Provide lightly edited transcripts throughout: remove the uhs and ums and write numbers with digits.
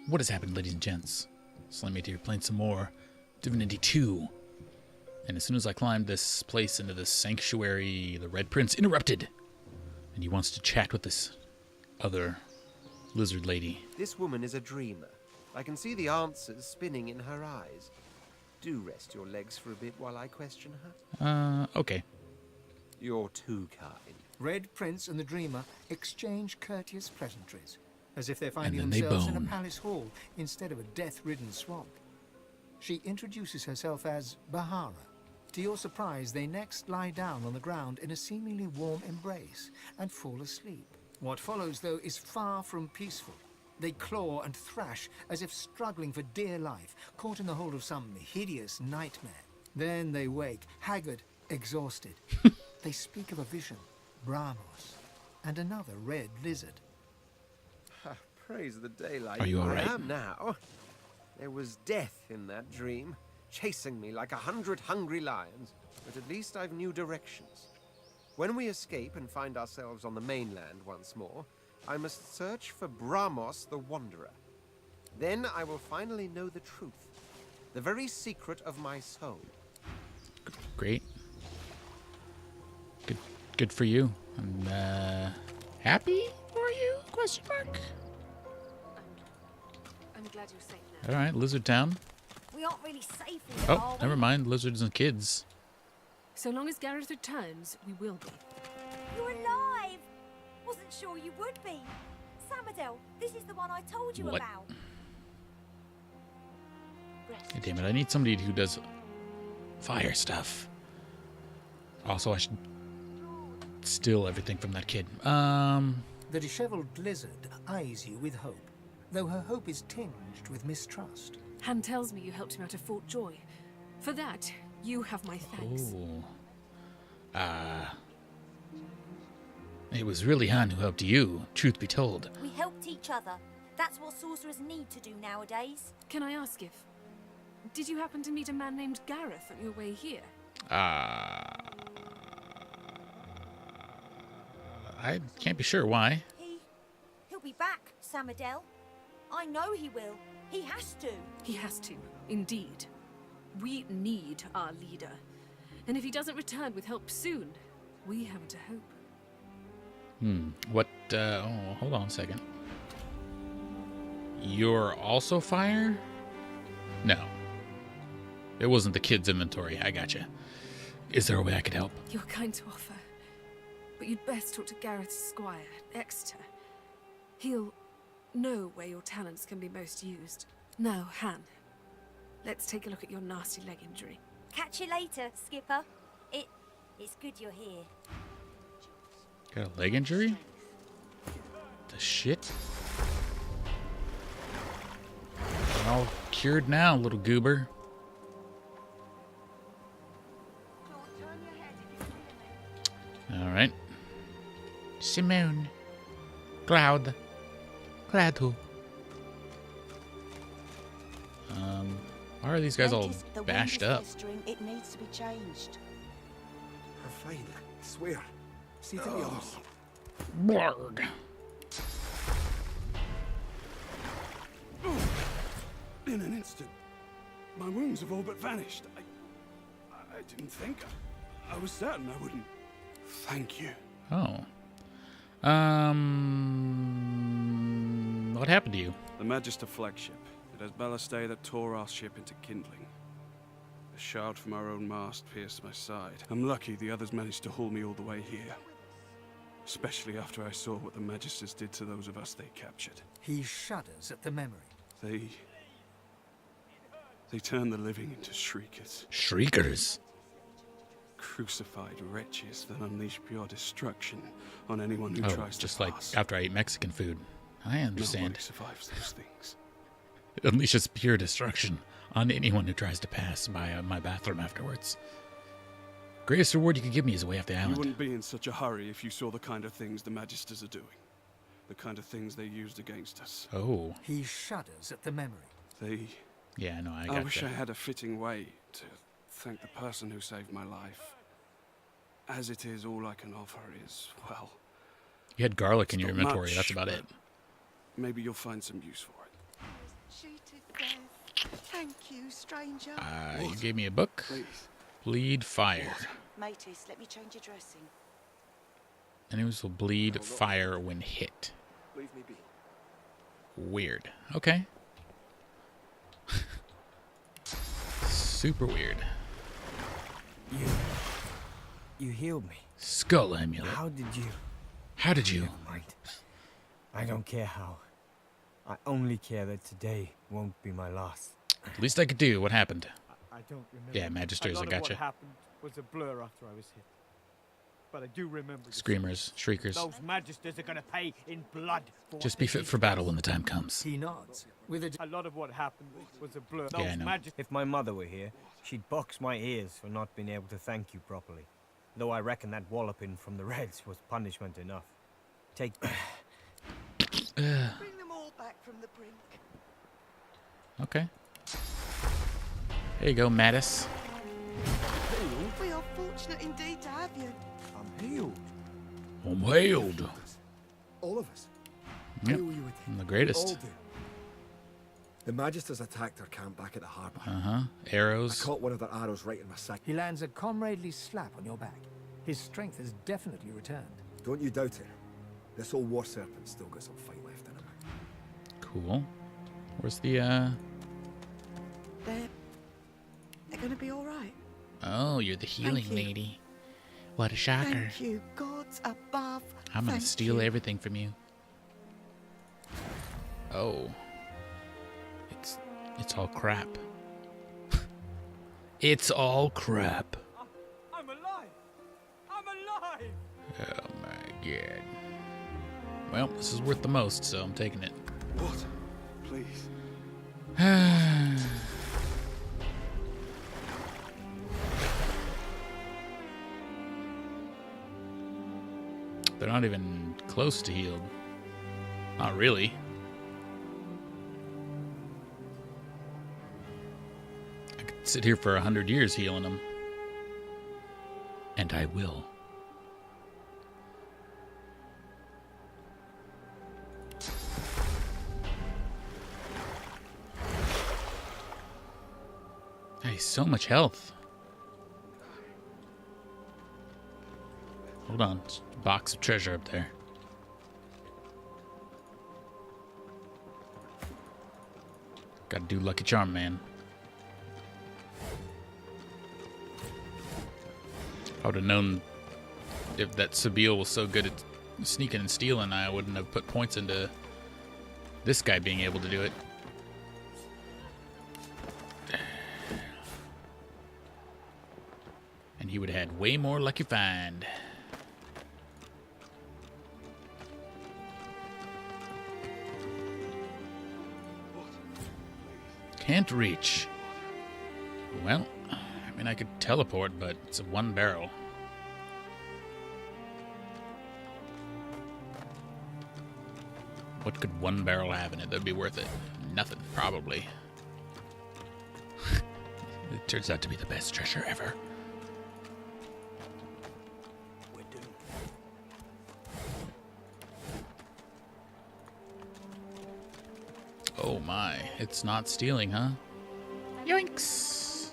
What has happened, ladies and gents? Slimate here, playing some more Divinity 2. And as soon as I climbed this place into this sanctuary, the Red Prince interrupted. And he wants to chat with this other lizard lady. This woman is a dreamer. I can see the answers spinning in her eyes. Do rest your legs for a bit while I question her. Okay. You're too kind. Red Prince and the Dreamer exchange courteous pleasantries, as if they're And finding then they themselves in a bone. palace hall instead of a death-ridden swamp. She introduces herself as Bahara. To your surprise, they next lie down on the ground in a seemingly warm embrace and fall asleep. What follows, though, is far from peaceful. They claw and thrash as if struggling for dear life, caught in the hold of some hideous nightmare. Then they wake, haggard, exhausted. They speak of a vision, Braccus, and another red lizard. Praise the daylight. Are you all right? I am now. There was death in that dream, chasing me like 100 hungry lions, but at least I've new directions. When we escape and find ourselves on the mainland once more, I must search for Braccus the Wanderer. Then I will finally know the truth, the very secret of my soul. Great. Good for you. And happy for you? Question mark. I'm glad you're safe now. All right, Lizard Town. We aren't really safe here, Oh, are we? never mind. Lizards and kids. So long as Gareth returns, we will be. You're alive! Wasn't sure you would be. Samadel, this is the one I told you What? about. Rest. Hey, damn it! I need somebody who does fire stuff. Also, I should steal everything from that kid. The disheveled lizard eyes you with hope, though her hope is tinged with mistrust. Han tells me you helped him out of Fort Joy. For that, you have my thanks. Oh. It was really Han who helped you, truth be told. We helped each other. That's what sorcerers need to do nowadays. Can I ask if... Did you happen to meet a man named Gareth on your way here? I can't be sure why. He'll be back, Samadel. I know he will. He has to. He has to, indeed. We need our leader. And if he doesn't return with help soon, we haven't a hope. What, oh, hold on a second. You're also fire? No. It wasn't the kid's inventory. I gotcha. Is there a way I could help? You're kind to offer. But you'd best talk to Gareth's squire, Exeter. He'll know where your talents can be most used. Now, Han, let's take a look at your nasty leg injury. Catch you later, Skipper. It's good you're here. Got a leg injury? The shit? You're all cured now, little goober. Alright. Simone. Cloud. Cladu. Why are these guys all Notice the bashed wind is up? blistering. It needs to be changed. We're fine, I swear. See to the others. Blarg. In an instant, my wounds have all but vanished. I didn't think. I was certain I wouldn't. Thank you. Oh. What happened to you? The Magister flagship. It has ballastay that tore our ship into kindling. A shard from our own mast pierced my side. I'm lucky the others managed to haul me all the way here. Especially after I saw what the Magisters did to those of us they captured. He shudders at the memory. They turned the living into shriekers. Shriekers. Crucified wretches that unleash pure destruction on anyone who Oh, tries just to like pass. after I ate Mexican food. I understand. Nobody survives those things. It unleashes pure destruction on anyone who tries to pass by my bathroom afterwards. Greatest reward you could give me is away off the You island. wouldn't be in such a hurry if you saw the kind of things the Magisters are doing. The kind of things they used against us. Oh. He shudders at the memory. Yeah, no, I I got wish that. I had a fitting way to thank the person who saved my life. As it is, all I can offer is, well... You had garlic in It's your not inventory, much, that's about but it. Maybe you'll find some use for it. she to death. Thank you, stranger. You gave me a book. Please. Bleed fire. Matis, let me change your dressing. Enemies will bleed fire when hit. Leave me be. Weird. Okay. Super weird. You healed me. Skull amulet. How did you? How did you? Never mind. I don't care how. I only care that today won't be my last. Least I could do. What happened? I don't remember. Yeah, Magisters, a I lot of gotcha. what happened was a blur after I was hit. But I do remember the Screamers, shriekers. Those Magisters are gonna pay in blood for Just what be they fit did for to battle us. when the time comes. He nods. With a A lot of what happened was a blur. Yeah, I Those know. Magisters. If my mother were here, she'd box my ears for not being able to thank you properly. Though I reckon that walloping from the Reds was punishment enough. Take. Bring them all back from the brink. Okay. There you go, Mattis. We are fortunate indeed to have you. I'm healed. I'm hailed. All of us. Yep. Who were you with? I'm the All greatest. do. The Magisters attacked our camp back at the harbour. Uh-huh. I Arrows. caught one of their arrows right in my side. He lands a comradely slap on your back. His strength has definitely returned. Don't you doubt it. This old war serpent's still got some fight left in him. Cool. Where's the, They're gonna be all right. Oh, you're the healing you. lady. What a shocker. Thank you, gods above. I'm gonna Thank steal you. everything from you. Oh. It's all crap. It's all crap. I'm alive. I'm alive. Oh my god. Well, this is worth the most, so I'm taking it. What? Please. They're not even close to healed. Not really. I could sit here for 100 years healing them. And I will. Hey, so much health. Hold on. It's a box of treasure up there. Gotta do Lucky Charm, man. I would have known if that Sabine was so good at sneaking and stealing, I wouldn't have put points into this guy being able to do it. And he would have had way more lucky find. Can't reach. Well, I mean, I could teleport, but it's a one barrel. What could one barrel have in it that'd be worth it? Nothing, probably. It turns out to be the best treasure ever. We're doomed. Oh my, it's not stealing, huh? Yoinks!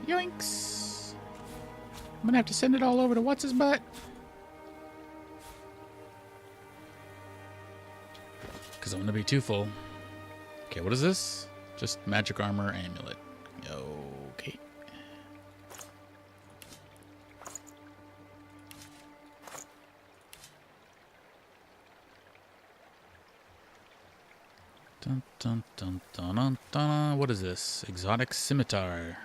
Yoinks! I'm gonna have to send it all over to what's-his-butt. Because I'm gonna be too full. Okay, what is this? Just magic armor amulet. Okay. Dun, dun, dun, dun, dun, dun. What is this? Exotic scimitar.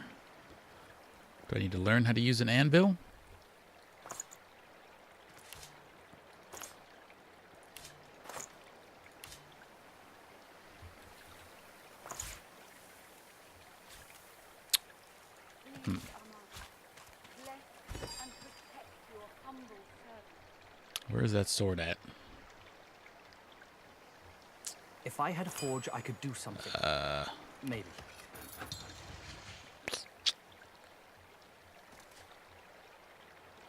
Do I need to learn how to use an anvil? Where is that sword at? If I had a forge, I could do something. Maybe.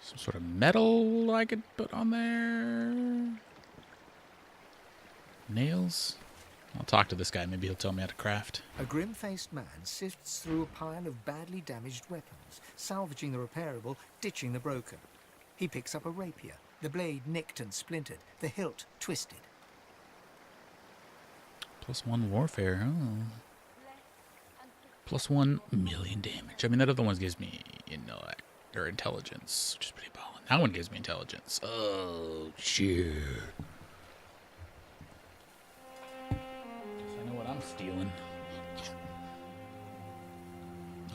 Some sort of metal I could put on there. Nails? I'll talk to this guy. Maybe he'll tell me how to craft. A grim-faced man sifts through a pile of badly damaged weapons, salvaging the repairable, ditching the broken. He picks up a rapier, the blade nicked and splintered, the hilt twisted. +1 warfare, huh? +1,000,000 damage. I mean, that other one gives me intellect or intelligence, which is pretty ballin'. That one gives me intelligence. Oh, shit. I know what I'm stealing.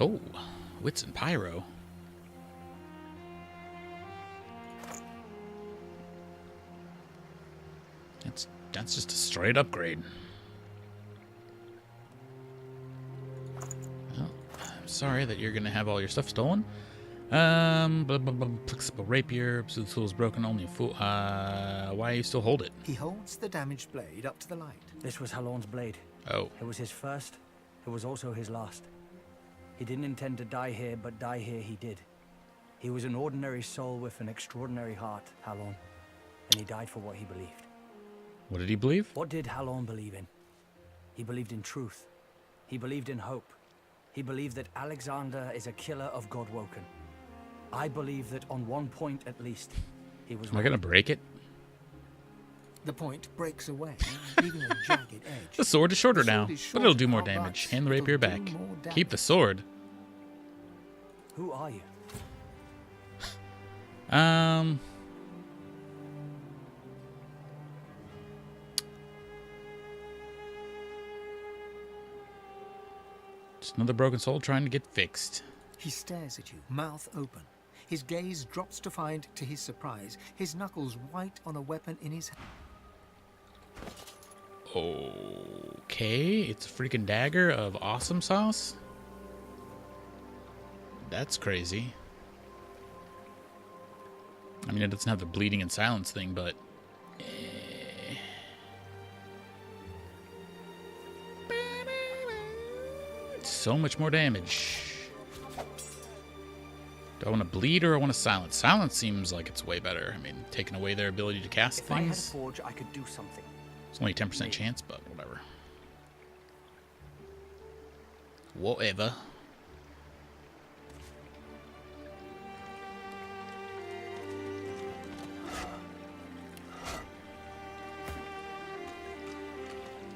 Oh, wits and pyro. That's just a straight upgrade. Well, I'm sorry that you're gonna have all your stuff stolen. Flexible rapier, absolute tool is broken, only a fool. Why you still hold it? He holds the damaged blade up to the light. This was Halorn's blade. Oh. It was his first. It was also his last. He didn't intend to die here, but die here he did. He was an ordinary soul with an extraordinary heart, Halorn. And he died for what he believed. What did he believe? What did Halorn believe in? He believed in truth. He believed in hope. He believed that Alexander is a killer of Godwoken. I believe that on one point at least, he was Am I gonna break it? The point breaks away, leaving a jagged edge. The sword is shorter now, is but it'll do shorter more now, damage. but Hand the rapier it'll back. do more Keep the damage. sword. Who are you? Just another broken soul trying to get fixed. He stares at you, mouth open. His gaze drops to find, to his surprise, his knuckles white on a weapon in his hand. Okay, it's a freaking dagger of awesome sauce? That's crazy. I mean, it doesn't have the bleeding and silence thing, but... So much more damage. Do I want to bleed or I want to silence? Silence seems like it's way better. I mean, taking away their ability to cast If I had a things. forge, I could do something. It's only a 10% chance, but whatever. Whatever.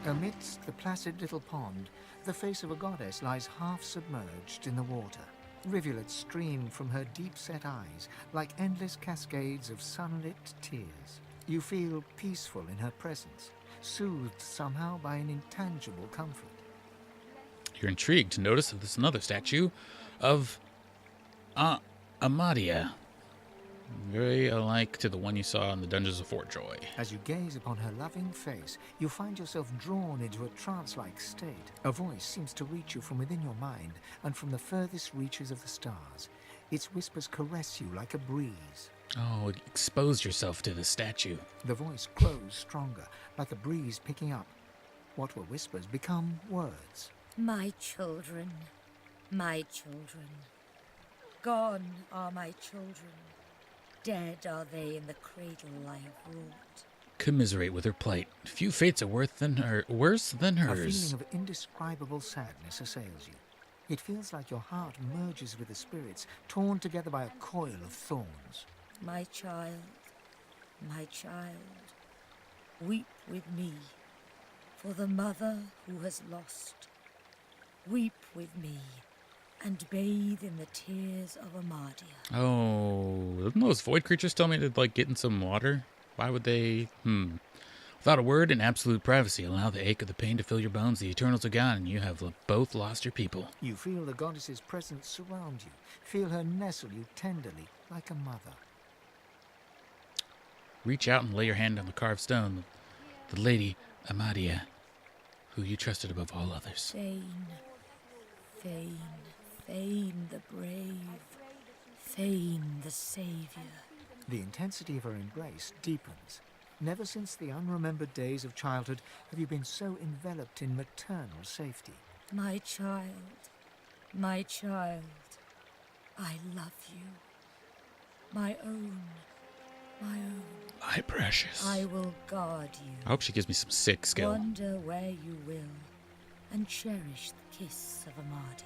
Amidst the placid little pond, the face of a goddess lies half submerged in the water. Rivulets stream from her deep-set eyes like endless cascades of sunlit tears. You feel peaceful in her presence, soothed somehow by an intangible comfort. You're intrigued to notice that there's another statue of Amadia. Very alike to the one you saw in the Dungeons of Fort Joy. As you gaze upon her loving face, you find yourself drawn into a trance-like state. A voice seems to reach you from within your mind and from the furthest reaches of the stars. Its whispers caress you like a breeze. Oh, expose yourself to the statue. The voice grows stronger, like a breeze picking up. What were whispers become words. My children, my children. Gone are my children. Dead are they in the cradle I have wrought. Commiserate with her plight. Few fates are worse than hers. A feeling of indescribable sadness assails you. It feels like your heart merges with the spirits, torn together by a coil of thorns. My child, weep with me for the mother who has lost. Weep with me and bathe in the tears of Amadia. Oh, didn't those void creatures tell me to, like, get in some water? Why would they? Without a word, in absolute privacy, allow the ache of the pain to fill your bones. The Eternals are gone, and you have both lost your people. You feel the goddess's presence surround you. Feel her nestle you tenderly, like a mother. Reach out and lay your hand on the carved stone. The Lady Amadia, who you trusted above all others. Thane the brave, Thane the savior. The intensity of her embrace deepens. Never since the unremembered days of childhood have you been so enveloped in maternal safety. My child, I love you. My own, my own. My precious. I will guard you. I hope she gives me some sick skill. Wander where you will, and cherish the kiss of Amadia.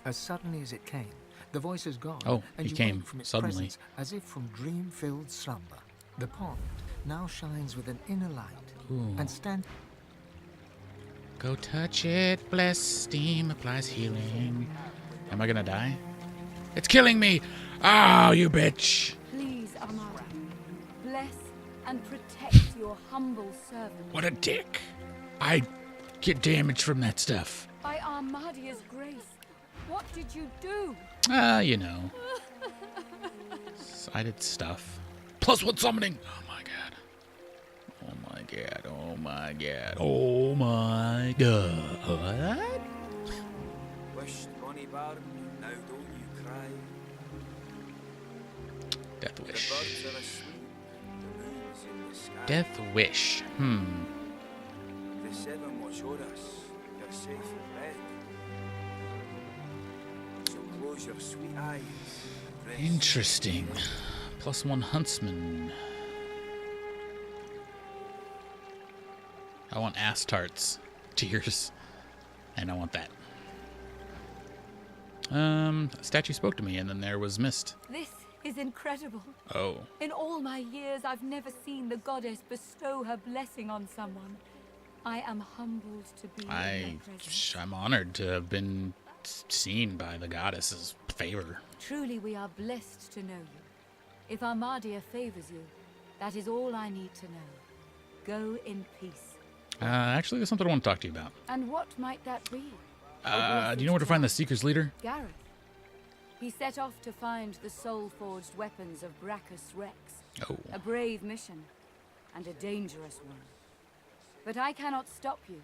As suddenly as it came, the voice is gone, Oh, and he you came wake from its suddenly. presence as if from dream-filled slumber. The pond now shines with an inner light, Ooh. and stand. Go touch it, bless, steam applies healing. Am I gonna die? It's killing me! Oh, you bitch! Please, Amadia, bless and protect your humble servant. What a dick. I get damage from that stuff. By Amadia's grace, what did you do? You know. I did stuff. +1 summoning! Oh my god. Oh my god. Oh my god. Oh my god. Wished money barn, now don't you cry. Death wish. The birds are asleep, the moon's in the sky. Death wish. The seven watch o'er us, you're safe in bed. So close your sweet eyes. and rest. Interesting. +1 huntsman. I want ass tarts. Tears. And I want that. A statue spoke to me, and then there was mist. This is incredible. Oh. In all my years, I've never seen the goddess bestow her blessing on someone. I am humbled to be in her presence. I'm honored to have been seen by the goddess's favor. Truly, we are blessed to know you. If Amadia favors you, that is all I need to know. Go in peace. Actually, there's something I want to talk to you about. And what might that be? Do you know where to find the Seeker's leader? Gareth. He set off to find the soul-forged weapons of Braccus Rex. Oh. A brave mission, and a dangerous one. But I cannot stop you,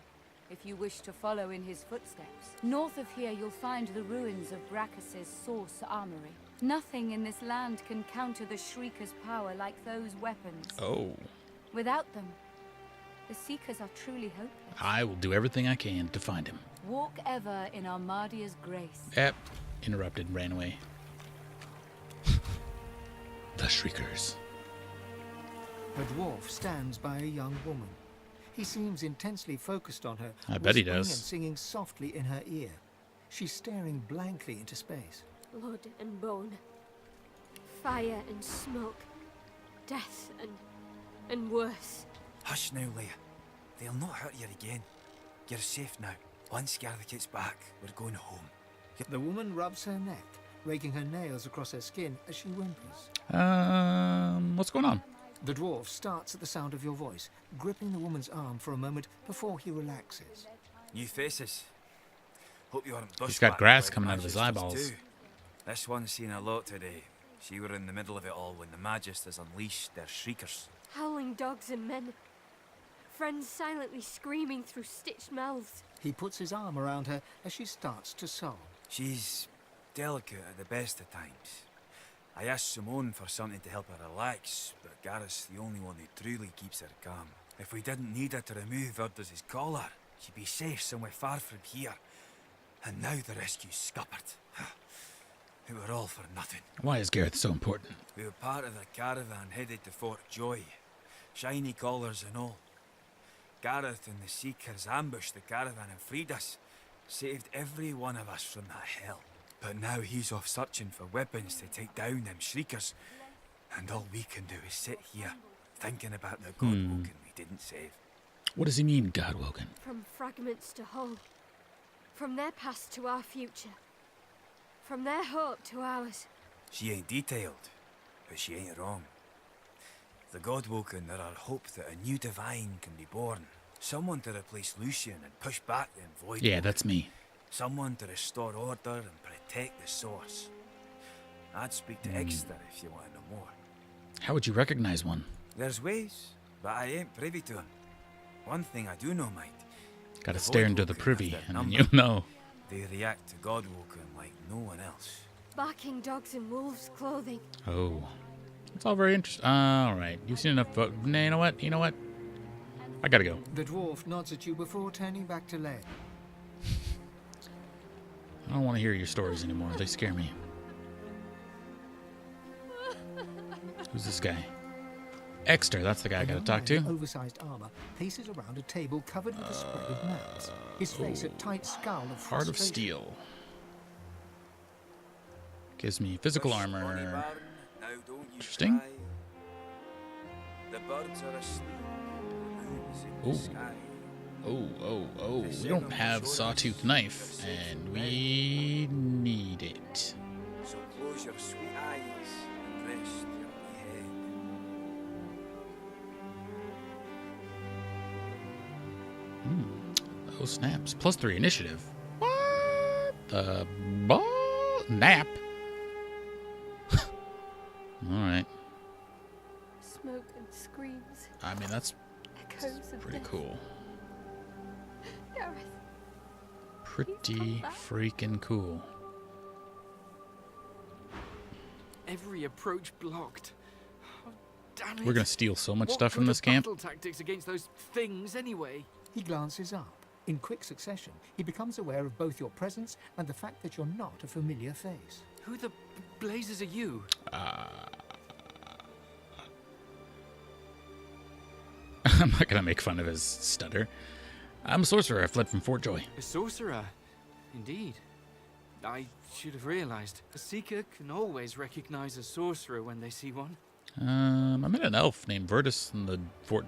if you wish to follow in his footsteps. North of here, you'll find the ruins of Braccus's source armory. Nothing in this land can counter the Shrieker's power like those weapons. Oh. Without them, the Seekers are truly hopeless. I will do everything I can to find him. Walk ever in Armadia's grace. Yep. Interrupted, ran away. The Shriekers. A dwarf stands by a young woman. He seems intensely focused on her, I bet he whispering does. and singing softly in her ear. She's staring blankly into space. Blood and bone, fire and smoke, death and worse. Hush now, Leia. They'll not hurt you again. You're safe now. Once Gareth gets back, we're going home. The woman rubs her neck, raking her nails across her skin as she whimpers. What's going on? The dwarf starts at the sound of your voice, gripping the woman's arm for a moment before he relaxes. New faces. Hope you aren't He's got bushwhacked grass by coming out of his Magisters eyeballs. too. This one's seen a lot today. She were in the middle of it all when the Magisters unleashed their Shriekers. Howling dogs and men. Friends silently screaming through stitched mouths. He puts his arm around her as she starts to sob. She's delicate at the best of times. I asked Simone for something to help her relax, but Gareth's the only one who truly keeps her calm. If we didn't need her to remove Urda's collar, she'd be safe somewhere far from here. And now the rescue's scuppered. It were all for nothing. Why is Gareth so important? We were part of the caravan headed to Fort Joy. Shiny collars and all. Gareth and the Seekers ambushed the caravan and freed us. Saved every one of us from that hell. But now he's off searching for weapons to take down them Shriekers. And all we can do is sit here, thinking about the Godwoken we didn't save. What does he mean, Godwoken? From fragments to whole. From their past to our future. From their hope to ours. She ain't detailed, but she ain't wrong. The Godwoken are our hope that a new divine can be born. Someone to replace Lucian and push back the void. Yeah, that's me. Someone to restore order and protect the source. I'd speak to Exeter if you want to know more. How would you recognize one? There's ways, but I ain't privy to them. One thing I do know, mind. Gotta stare into the privy, and then you'll know. They react to Godwoken like no one else. Barking dogs in wolves' clothing. Oh. It's all very interesting. Alright, you've seen enough. You know what? You know what? I gotta go. The dwarf nods at you before turning back to Leia. I don't want to hear your stories anymore. They scare me. Who's this guy? Exter, that's the guy I gotta talk to. Oversized armor paces around a table covered with a spread of maps. His face a tight scowl of Heart of frustration. Steel. Gives me physical armor. Interesting. The birds are asleep. Oh. We don't have Sawtooth Knife, and we need it. So close your sweet eyes and rest your wee head. Oh, snaps. +3 initiative. What the ball? Nap? Alright. Smoke and screams. I mean, that's Echoes of pretty death. cool. Gareth. Pretty freaking cool. Every approach blocked. Oh, damn it. We're gonna steal so much What stuff from good this are camp. battle tactics against those things anyway? He glances up. In quick succession, he becomes aware of both your presence and the fact that you're not a familiar face. Who the blazes are you? I'm not gonna make fun of his stutter. I'm a sorcerer. I fled from Fort Joy. A sorcerer? Indeed. I should have realized. A seeker can always recognize a sorcerer when they see one. I met an elf named Virtus in the Fort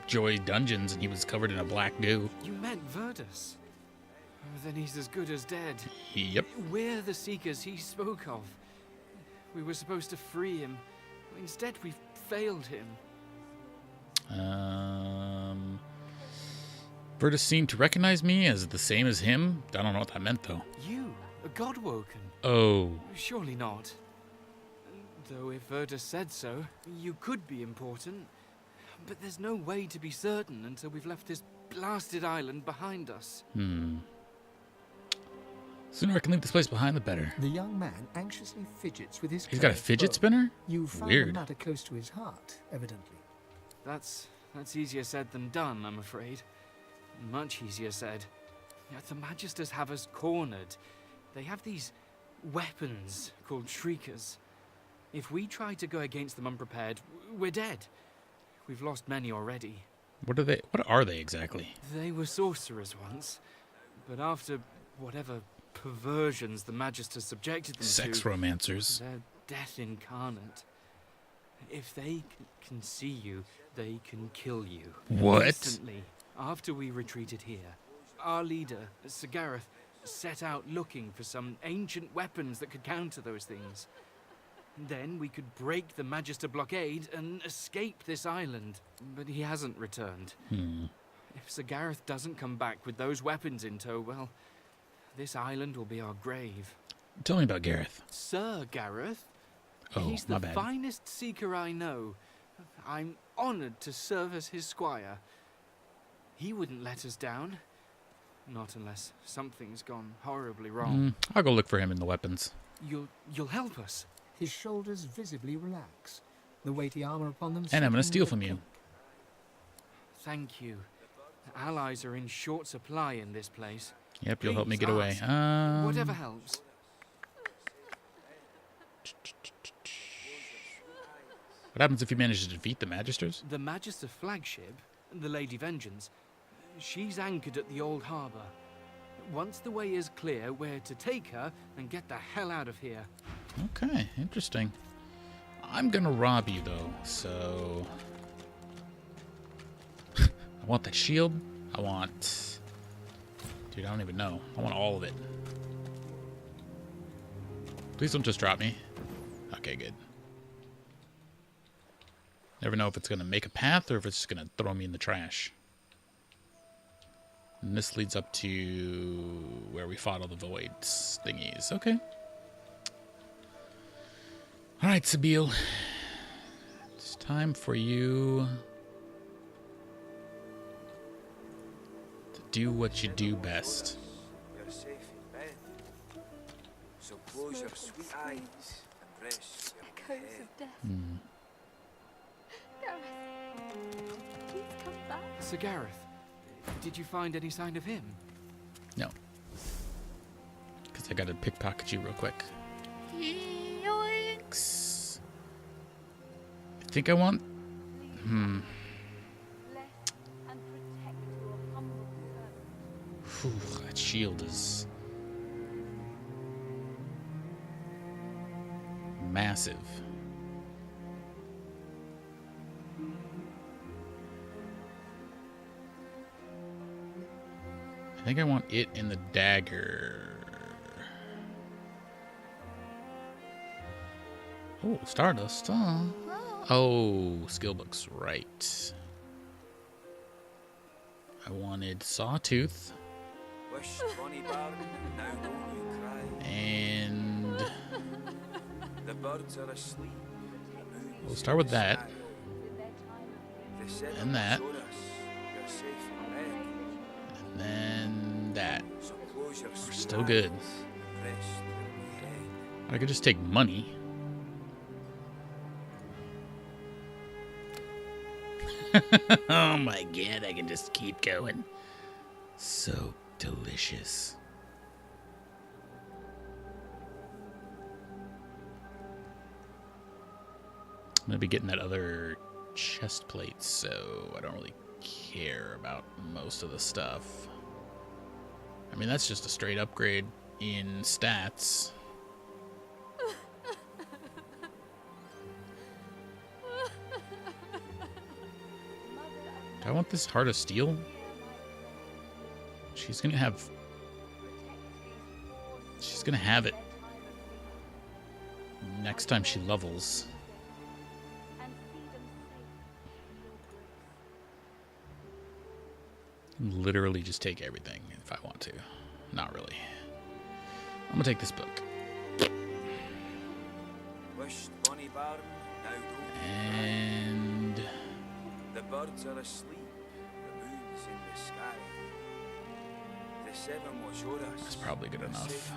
Joy dungeons, and he was covered in a black goo. You meant Verdus? Oh, then he's as good as dead. Yep. We're the seekers he spoke of. We were supposed to free him. Instead, we failed him. Virtus seemed to recognize me as the same as him. I don't know what that meant, though. You? A Godwoken? Oh. Surely not. Though if Verdus said so, you could be important. But there's no way to be certain until we've left this blasted island behind us. Sooner I can leave this place behind, the better. The young man anxiously fidgets with his He's got a curved fidget bow. spinner? You found Weird. the matter close to his heart, evidently. That's easier said than done, I'm afraid. Much easier said. The Magisters have us cornered. They have these weapons called Shriekers. If we try to go against them unprepared, we're dead. We've lost many already. What are they exactly? They were sorcerers once, but after whatever perversions the Magisters subjected them Sex to, romancers. they're death incarnate. If they can see you, they can kill you. What? Instantly, after we retreated here, our leader, Sir Gareth, set out looking for some ancient weapons that could counter those things. Then we could break the Magister blockade and escape this island. But he hasn't returned. If Sir Gareth doesn't come back with those weapons in tow, well, this island will be our grave. Tell me about Gareth. Sir Gareth? Oh, He's my the bad. finest seeker I know. I'm honored to serve as his squire. He wouldn't let us down. Not unless something's gone horribly wrong. I'll go look for him in the weapons. You'll help us. His shoulders visibly relax. The weighty armor upon them. And I'm gonna slipping steal with from you. Thank you. Allies are in short supply in this place. Yep, you'll help me Please get away. ask. Whatever helps. What happens if you manage to defeat the Magisters? The Magister flagship, the Lady Vengeance, she's anchored at the old harbour. Once the way is clear, we're to take her and get the hell out of here. Okay, interesting. I'm gonna rob you, though, so... I want that shield. I want... Dude, I don't even know. I want all of it. Please don't just drop me. Okay, good. Never know if it's gonna make a path or if it's just gonna throw me in the trash. And this leads up to where we fought all the voids thingies. Okay. Alright, Sabine. It's time for you to do what you do best. You're safe in bed. So close your sweet eyes and rest your Echoes head. of death. Hmm. Gareth, please come back. Sir Gareth, did you find any sign of him? No. Because I gotta pickpocket you real quick. Yoinks. I think I want Whew, that shield is massive. I think I want it in the dagger. Oh, Stardust. Oh, skill books, right. I wanted Sawtooth. And the birds are asleep. We'll start with that. And that. And then that. We're still good. I could just take money. Oh my god, I can just keep going. So delicious. I'm gonna be getting that other chest plate, so I don't really care about most of the stuff. I mean, that's just a straight upgrade in stats. Do I want this Heart of Steel? She's gonna have it next time she levels. Literally just take everything if I want to. Not really. I'm gonna take this book. And the birds are asleep, the moon's in the sky. The seven was yours. That's probably good enough.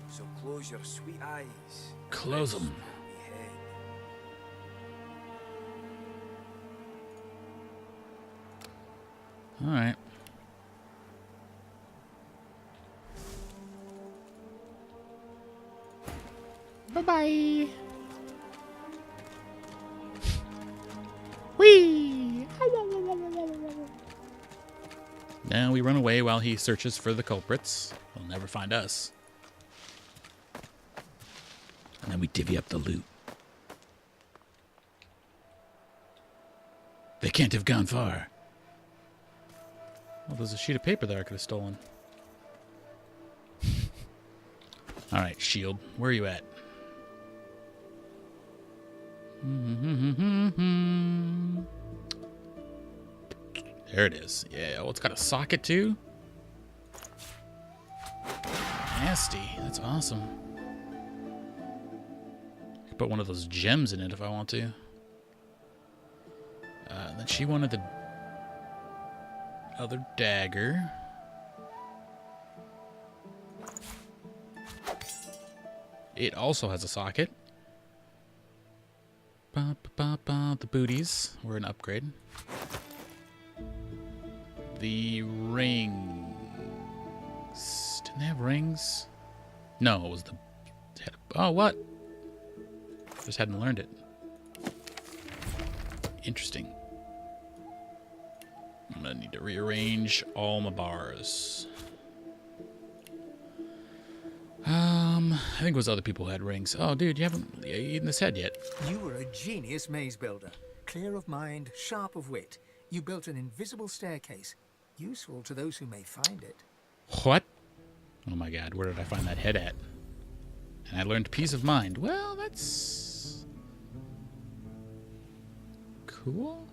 So close your sweet eyes. Close them. All right. Bye-bye. Whee! Now we run away while he searches for the culprits. He'll never find us. And then we divvy up the loot. They can't have gone far. Well, there's a sheet of paper there I could have stolen. Alright, shield. Where are you at? There it is. Yeah, oh, it's got a socket too? Nasty. That's awesome. I could put one of those gems in it if I want to. And then she wanted the other dagger. It also has a socket. The booties were an upgrade. The rings. Didn't they have rings? No, it was the head. Oh, what? Just hadn't learned it. Interesting. I'm gonna need to rearrange all my bars. I think it was other people who had rings. Oh, dude, you haven't eaten this head yet. You were a genius maze builder. Clear of mind, sharp of wit. You built an invisible staircase, useful to those who may find it. What? Oh my god, where did I find that head at? And I learned peace of mind. Well, that's cool.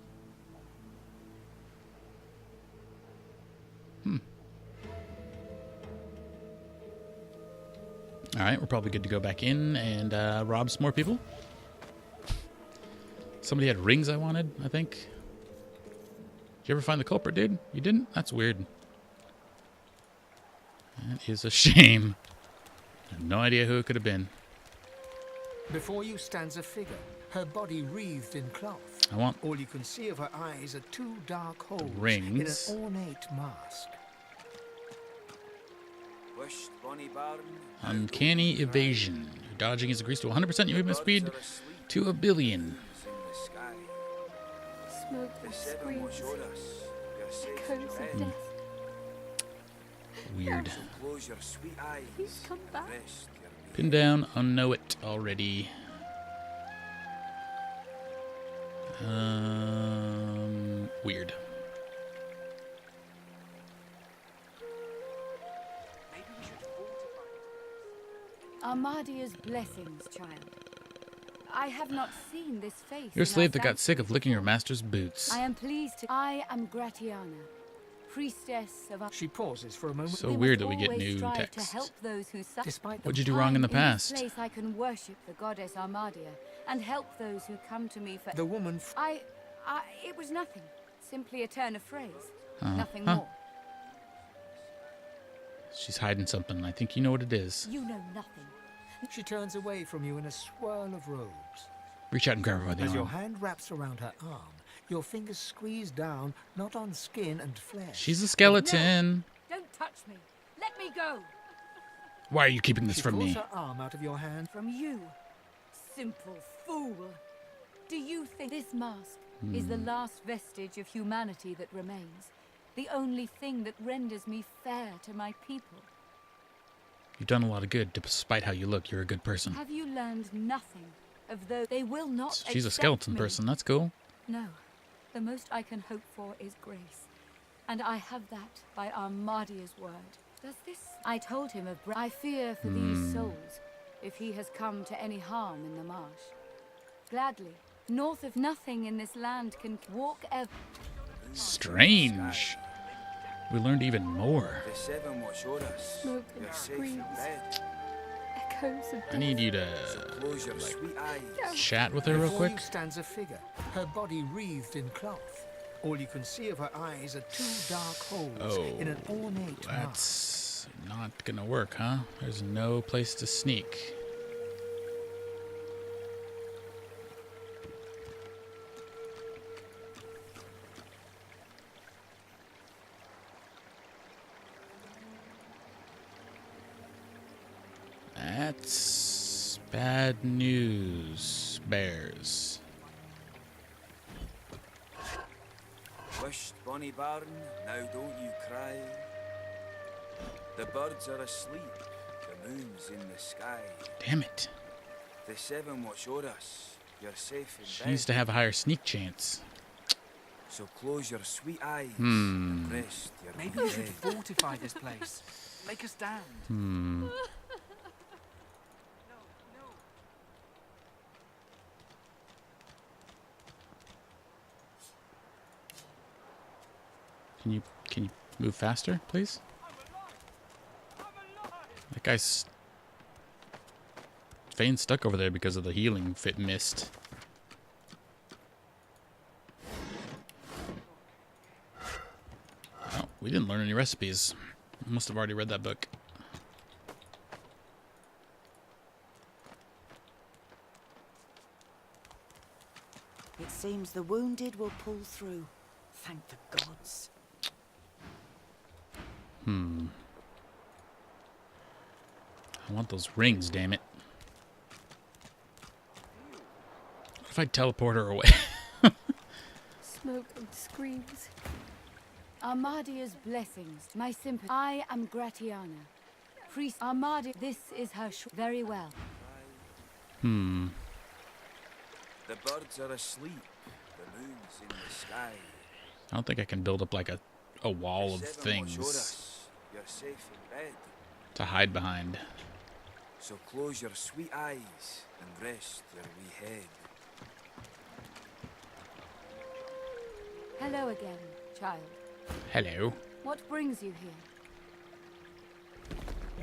Alright, we're probably good to go back in and rob some more people. Somebody had rings I wanted, I think. Did you ever find the culprit, dude? You didn't? That's weird. That is a shame. I have no idea who it could have been. Before you stands a figure, her body wreathed in cloth. I want all you can see of her eyes are two dark holes rings. in an ornate mask. Uncanny evasion. Dodging is increased to 100%. Your movement speed to 1 billion. Smoke and screams. Echoes of death. Weird. Please come back. Pin down, unknow it already. Weird. Armadia's blessings, child. I have not seen this face. You're a in slave our that got sick of sanctuary licking your before. master's boots. I am pleased to. I am Gratiana, priestess of. She pauses for a moment. So weird that we get always new strive text. To help those who suffer. Despite What'd you do wrong in the past? In this place I can worship the goddess Armadia and help those who come to me for. The woman. It was nothing. Simply a turn of phrase. Uh-huh. Nothing more. She's hiding something. I think you know what it is. You know nothing. She turns away from you in a swirl of robes. Reach out and grab her by the As your arm. hand wraps around her arm, your fingers squeeze down, not on skin and flesh. She's a skeleton. No, don't touch me. Let me go. Why are you keeping this She from pulls me? her arm out of your hand. From you, simple fool. Do you think this mask is the last vestige of humanity that remains? The only thing that renders me fair to my people? You've done a lot of good. Despite how you look, you're a good person. Have you learned nothing of those? They will not She's a accept skeleton me. person. That's cool. No. The most I can hope for is grace. And I have that by Armadia's word. Does this? I told him of. I fear for these souls, if he has come to any harm in the marsh. Gladly, north of nothing in this land can walk ever. Strange. We learned even more. Smoke and screams. Echoes of death. I need you to chat with her real Before quick. you stands a figure, her body wreathed in cloth. All you can see of her eyes are two dark holes in an ornate mask. That's not gonna work, huh? There's no place to sneak. That's bad news, bears. Wished, bonny bairn, now don't you cry. The birds are asleep, the moon's in the sky. Damn it. The seven watch o'er us, you're safe in She bed. needs to have a higher sneak chance. So close your sweet eyes and rest your Maybe wee we should head. fortify this place. Make a stand. Can you move faster, please? That guy's Fane's stuck over there because of the healing fit mist. Oh, we didn't learn any recipes. Must have already read that book. It seems the wounded will pull through. Thank the gods. I want those rings, damn it. What if I teleport her away? Smoke and screams. Armadia's blessings, my sympathy. I am Gratiana, priest Armadia. This is her very well. The birds are asleep, the moon's in the sky. I don't think I can build up like a wall of The seven watch things o'er us, you're safe in bed. to hide behind. So close your sweet eyes and rest your wee head. Hello again, child. Hello. What brings you here?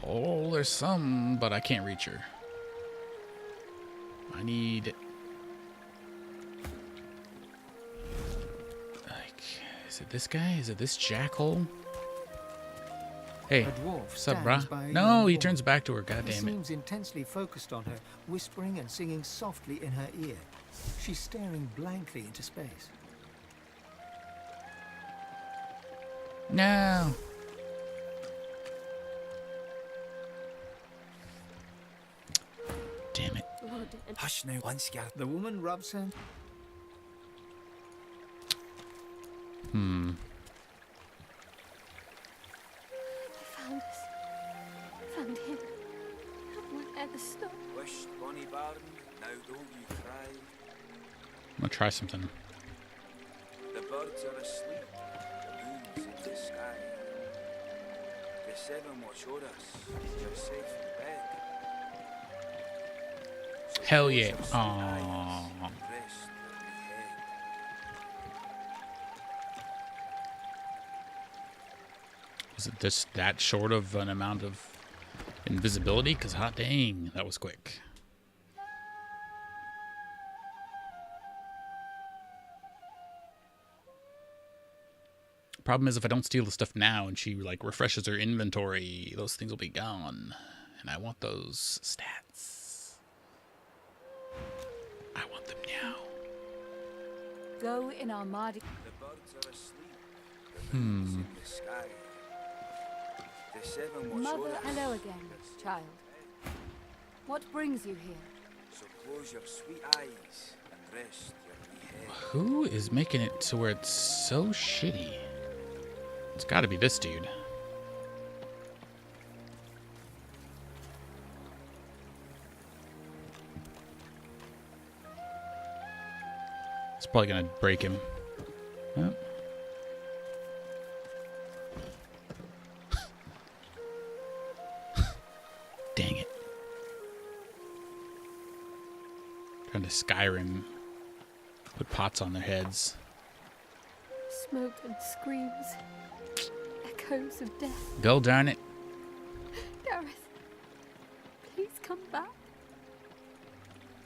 Oh, there's some, but I can't reach her. I need... Like, is it this guy? Is it this jackhole? Hey, A dwarf what's up, stands brah? by a No, young he woman. turns back to her, god He damn it. seems intensely focused on her, whispering and singing softly in her ear. She's staring blankly into space. No. blood and... Hush now, once, Gareth. The woman rubs her. I found us. Found him. And we'll never stop. Wished, Bonnie Barn, now don't you cry. I'm gonna try something. The birds are asleep, the moon's in the sky. The seven watch o'er us, you're safe in bed. So Hell close yeah. your sweet Aww. eyes and rest your wee head. Was it just that short of an amount of invisibility? Because hot dang, that was quick. Problem is, if I don't steal the stuff now and she like refreshes her inventory, those things will be gone. And I want those stats. I want them now. Go in Armadi. The birds are asleep, the moon's in the sky. The seven watch Mother, o'er us, hello again, child. What brings you here? so close your sweet eyes and rest your wee head. Who is making it to where it's so shitty? It's gotta be this dude. It's probably gonna break him. Yep. Dang it. Trying to Skyrim. Put pots on their heads. Smoke and screams. Echoes of death. Go darn it. Gareth, please come back.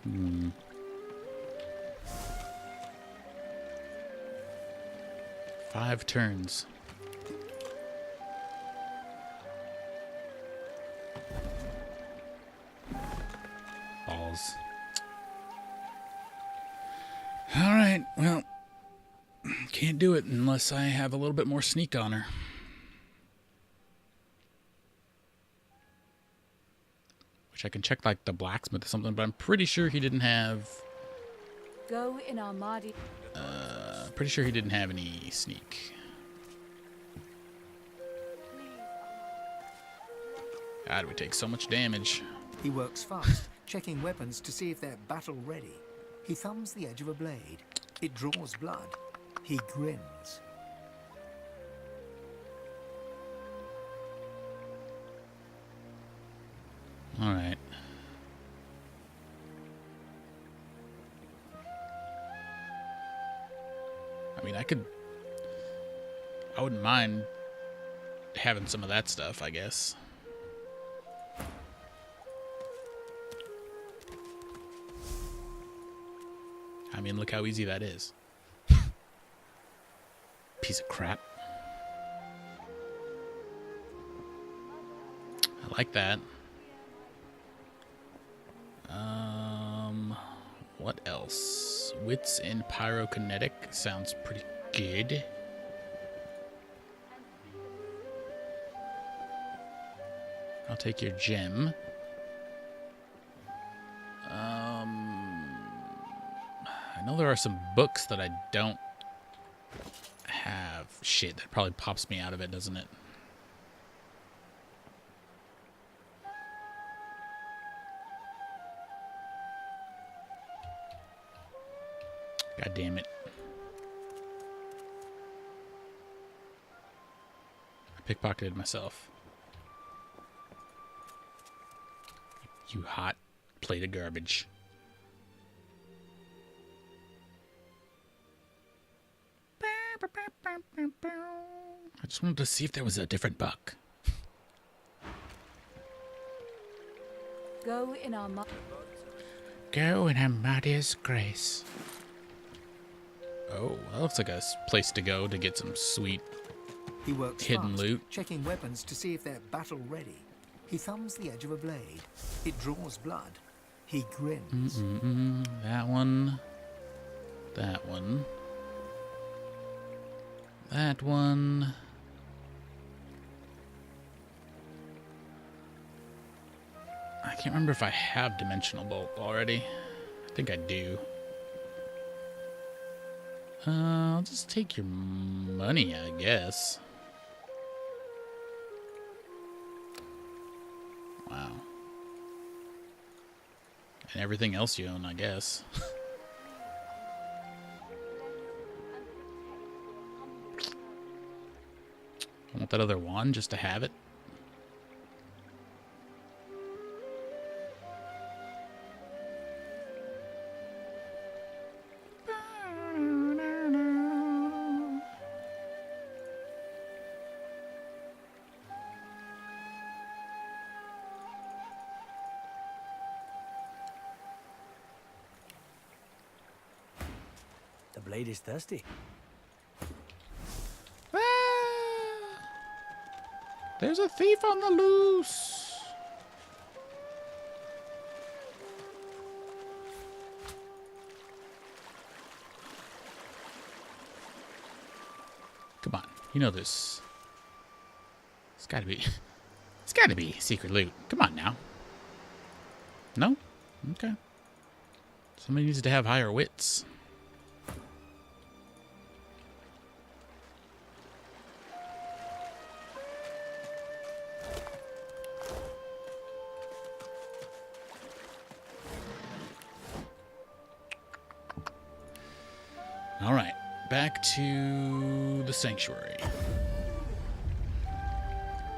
Hmm. Five turns. Balls. Alright, well, can't do it unless I have a little bit more sneak on her. Which I can check like the blacksmith or something, but I'm pretty sure he didn't have... Go in Armadi. Pretty sure he didn't have any sneak. God, we take so much damage. He works fast, checking weapons to see if they're battle ready. He thumbs the edge of a blade. It draws blood. He grins. All right. I mean, I wouldn't mind having some of that stuff, I guess. I mean, look how easy that is. Piece of crap. I like that. What else? Wits and pyrokinetic sounds pretty good. I'll take your gem. I know there are some books that I don't have. Shit, that probably pops me out of it, doesn't it? God damn it. I pickpocketed myself. You hot plate of garbage. I just wanted to see if there was a different buck. Go in Armadi. Go in her mother's grace. Oh, that looks like a place to go to get some sweet He works hidden fast, loot. checking weapons to see if they're battle ready. He thumbs the edge of a blade. It draws blood. He grins. That one. That one. That one. I can't remember if I have Dimensional Bolt already. I think I do. I'll just take your money, I guess. Wow. And everything else you own, I guess. I want that other wand just to have it. The blade is thirsty. There's a thief on the loose. Come on, you know this. It's gotta be. It's gotta be secret loot. Come on now. No? Okay. Somebody needs to have higher wits. All right, back to the sanctuary.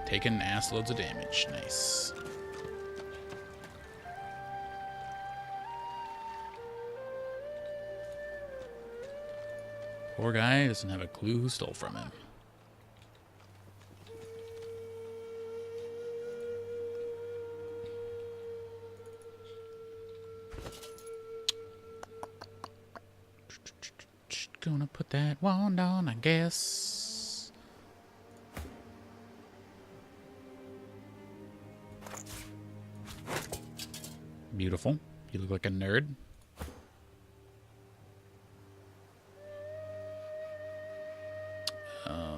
Taking ass loads of damage. Nice. Poor guy doesn't have a clue who stole from him. Gonna put that wand on, I guess. Beautiful. You look like a nerd. I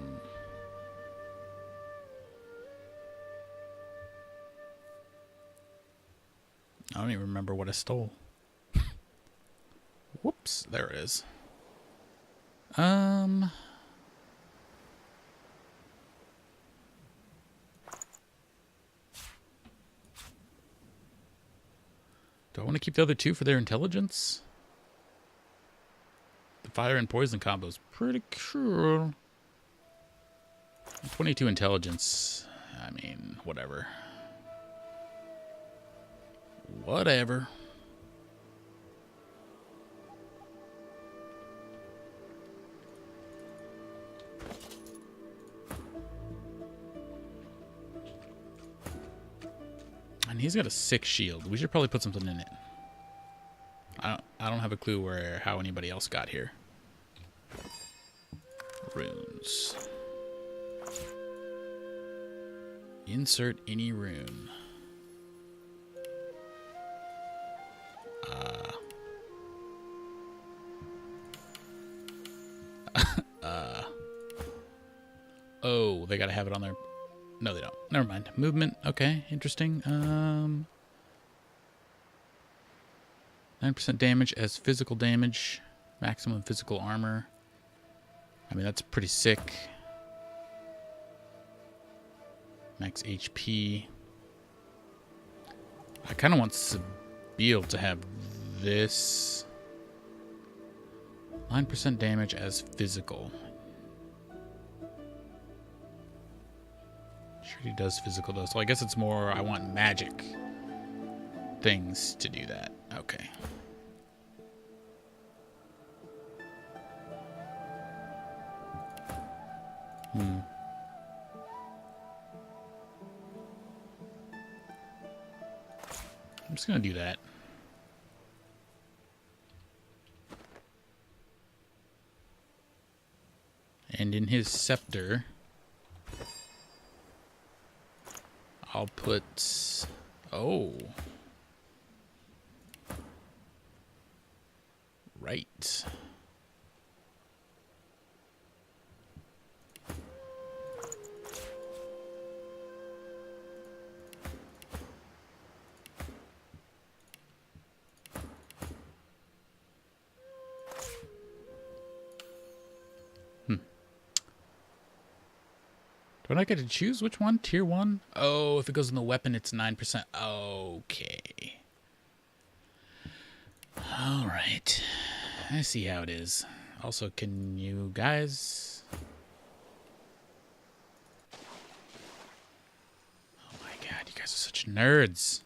don't even remember what I stole. Whoops, there it is. Do I want to keep the other two for their intelligence? The fire and poison combo is pretty cool. 22 intelligence. I mean, whatever. Whatever. And he's got a 6 shield. We should probably put something in it. I don't have a clue how anybody else got here. Runes. Insert any rune. Oh, they gotta have it on their... No, they don't. Never mind. Movement. Okay, interesting. 9% damage as physical damage. Maximum physical armor. I mean, that's pretty sick. Max HP. I kind of want Sabeel to have this. 9% damage as physical. Sure he does physical though, so I guess it's more I want magic things to do that. Okay. I'm just gonna do that. And in his scepter, I'll put... Oh. Right. Do I not get to choose which one? Tier 1? Oh, if it goes in the weapon, it's 9%. Okay. Alright. I see how it is. Also, can you guys... Oh my god, you guys are such nerds.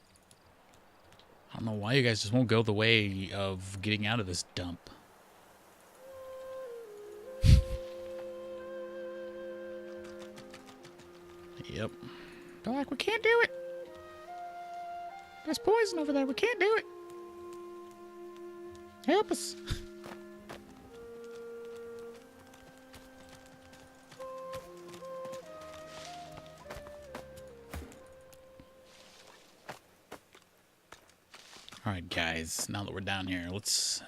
I don't know why you guys just won't go the way of getting out of this dump. Yep. They're like, we can't do it. There's poison over there. We can't do it. Help us. Alright, guys. Now that we're down here, let's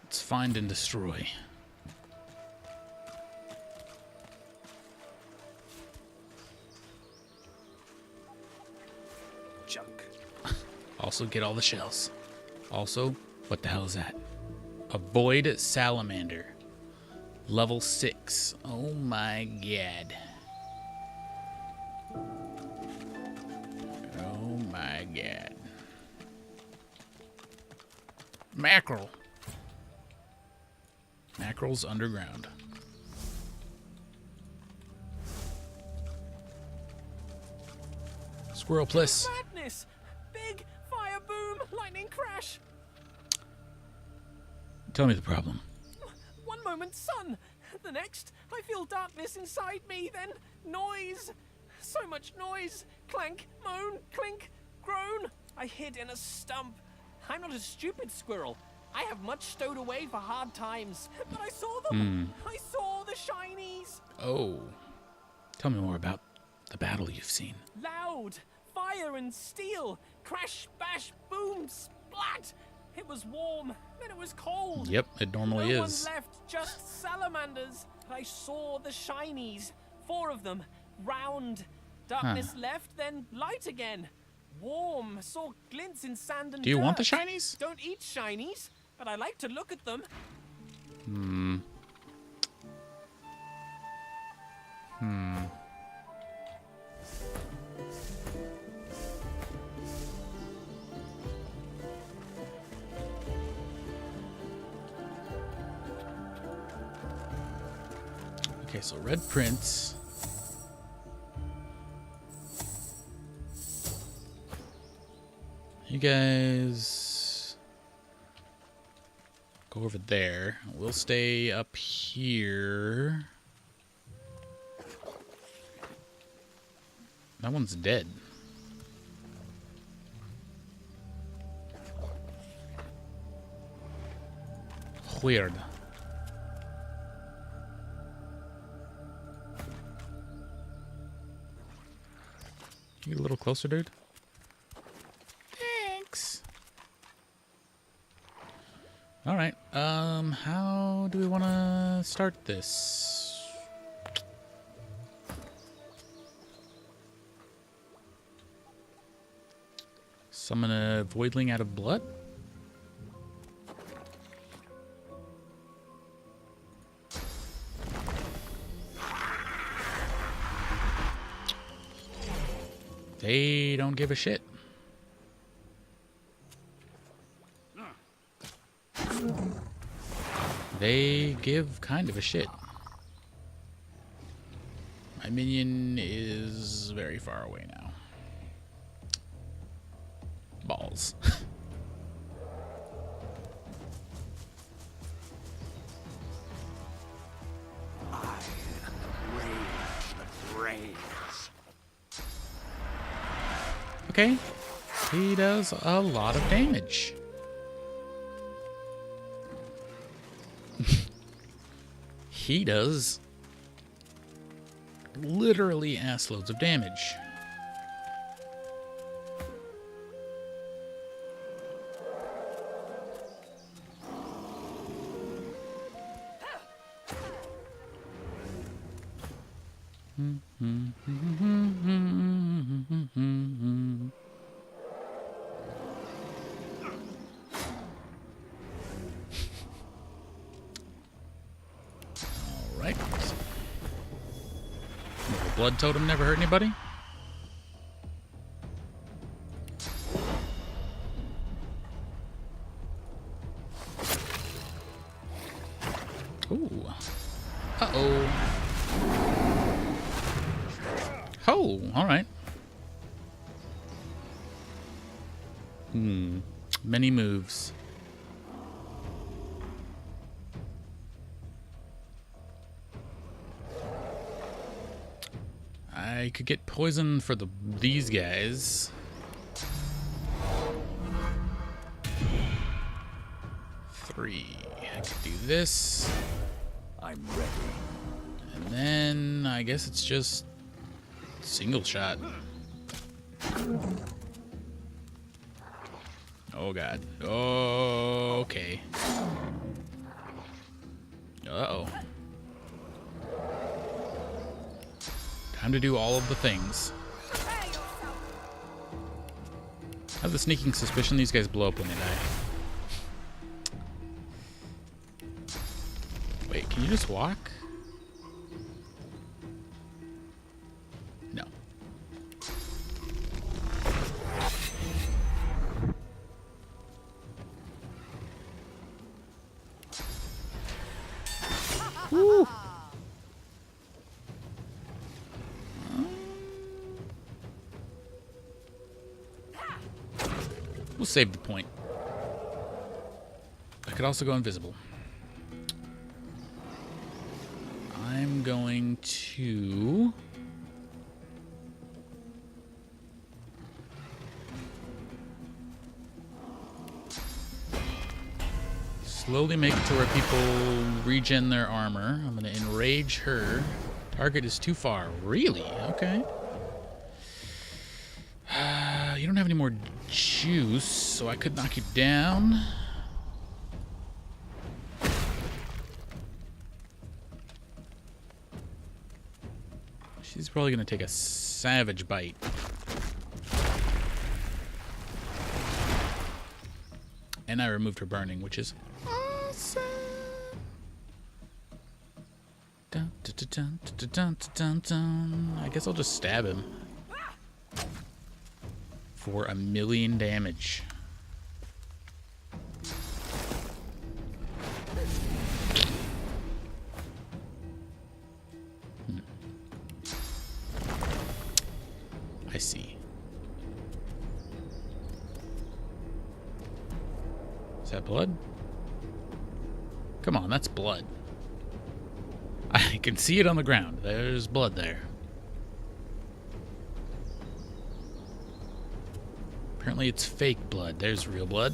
find and destroy. Also get all the shells. Also, what the hell is that? A void salamander. Level 6. Oh my god. Oh my god. Mackerel. Mackerel's underground. Squirrel Pliss. Madness! Big fire boom, lightning crash. Tell me the problem. One moment, sun. The next, I feel darkness inside me. Then noise. So much noise. Clank, moan, clink, groan. I hid in a stump. I'm not a stupid squirrel. I have much stowed away for hard times. But I saw them. I saw the shinies. Oh. Tell me more about the battle you've seen. Loud. Fire and steel. Crash, bash, boom, splat. It was warm, then it was cold. Yep, it normally no is. No one left, just salamanders. I saw the shinies. 4 of them. Round. Darkness left, then light again. Warm. Saw glints in sand and Do you dirt. want the shinies? Don't eat shinies, but I like to look at them. Okay, so Red Prince. You guys go over there. We'll stay up here. That one's dead. Weird. You get a little closer, dude. Thanks. All right. How do we want to start this? Summon a voidling out of blood? They don't give a shit. They give kind of a shit. My minion is very far away now. Balls. Okay, he does a lot of damage. He does literally assloads of damage. Alright. blood totem never hurt anybody? Ooh. Uh-oh. Oh, alright. Many moves. I could get poison for these guys. Three. I could do this. I'm ready. And then I guess it's just single shot. Oh god. Oh, okay. Uh-oh. Time to do all of the things. I have the sneaking suspicion these guys blow up when they die. Wait, can you just walk? No. Woo. We'll save the point. I could also go invisible. I'm going to... slowly make it to where people regen their armor. I'm going to enrage her. Target is too far. Really? Okay. You don't have any more juice, so I could knock you down. She's probably going to take a savage bite. And I removed her burning, which is awesome. Dun, dun, dun, dun, dun, dun, dun. I guess I'll just stab him. For 1,000,000 damage. I see. Is that blood? Come on, that's blood. I can see it on the ground. There's blood there. Apparently it's fake blood. There's real blood.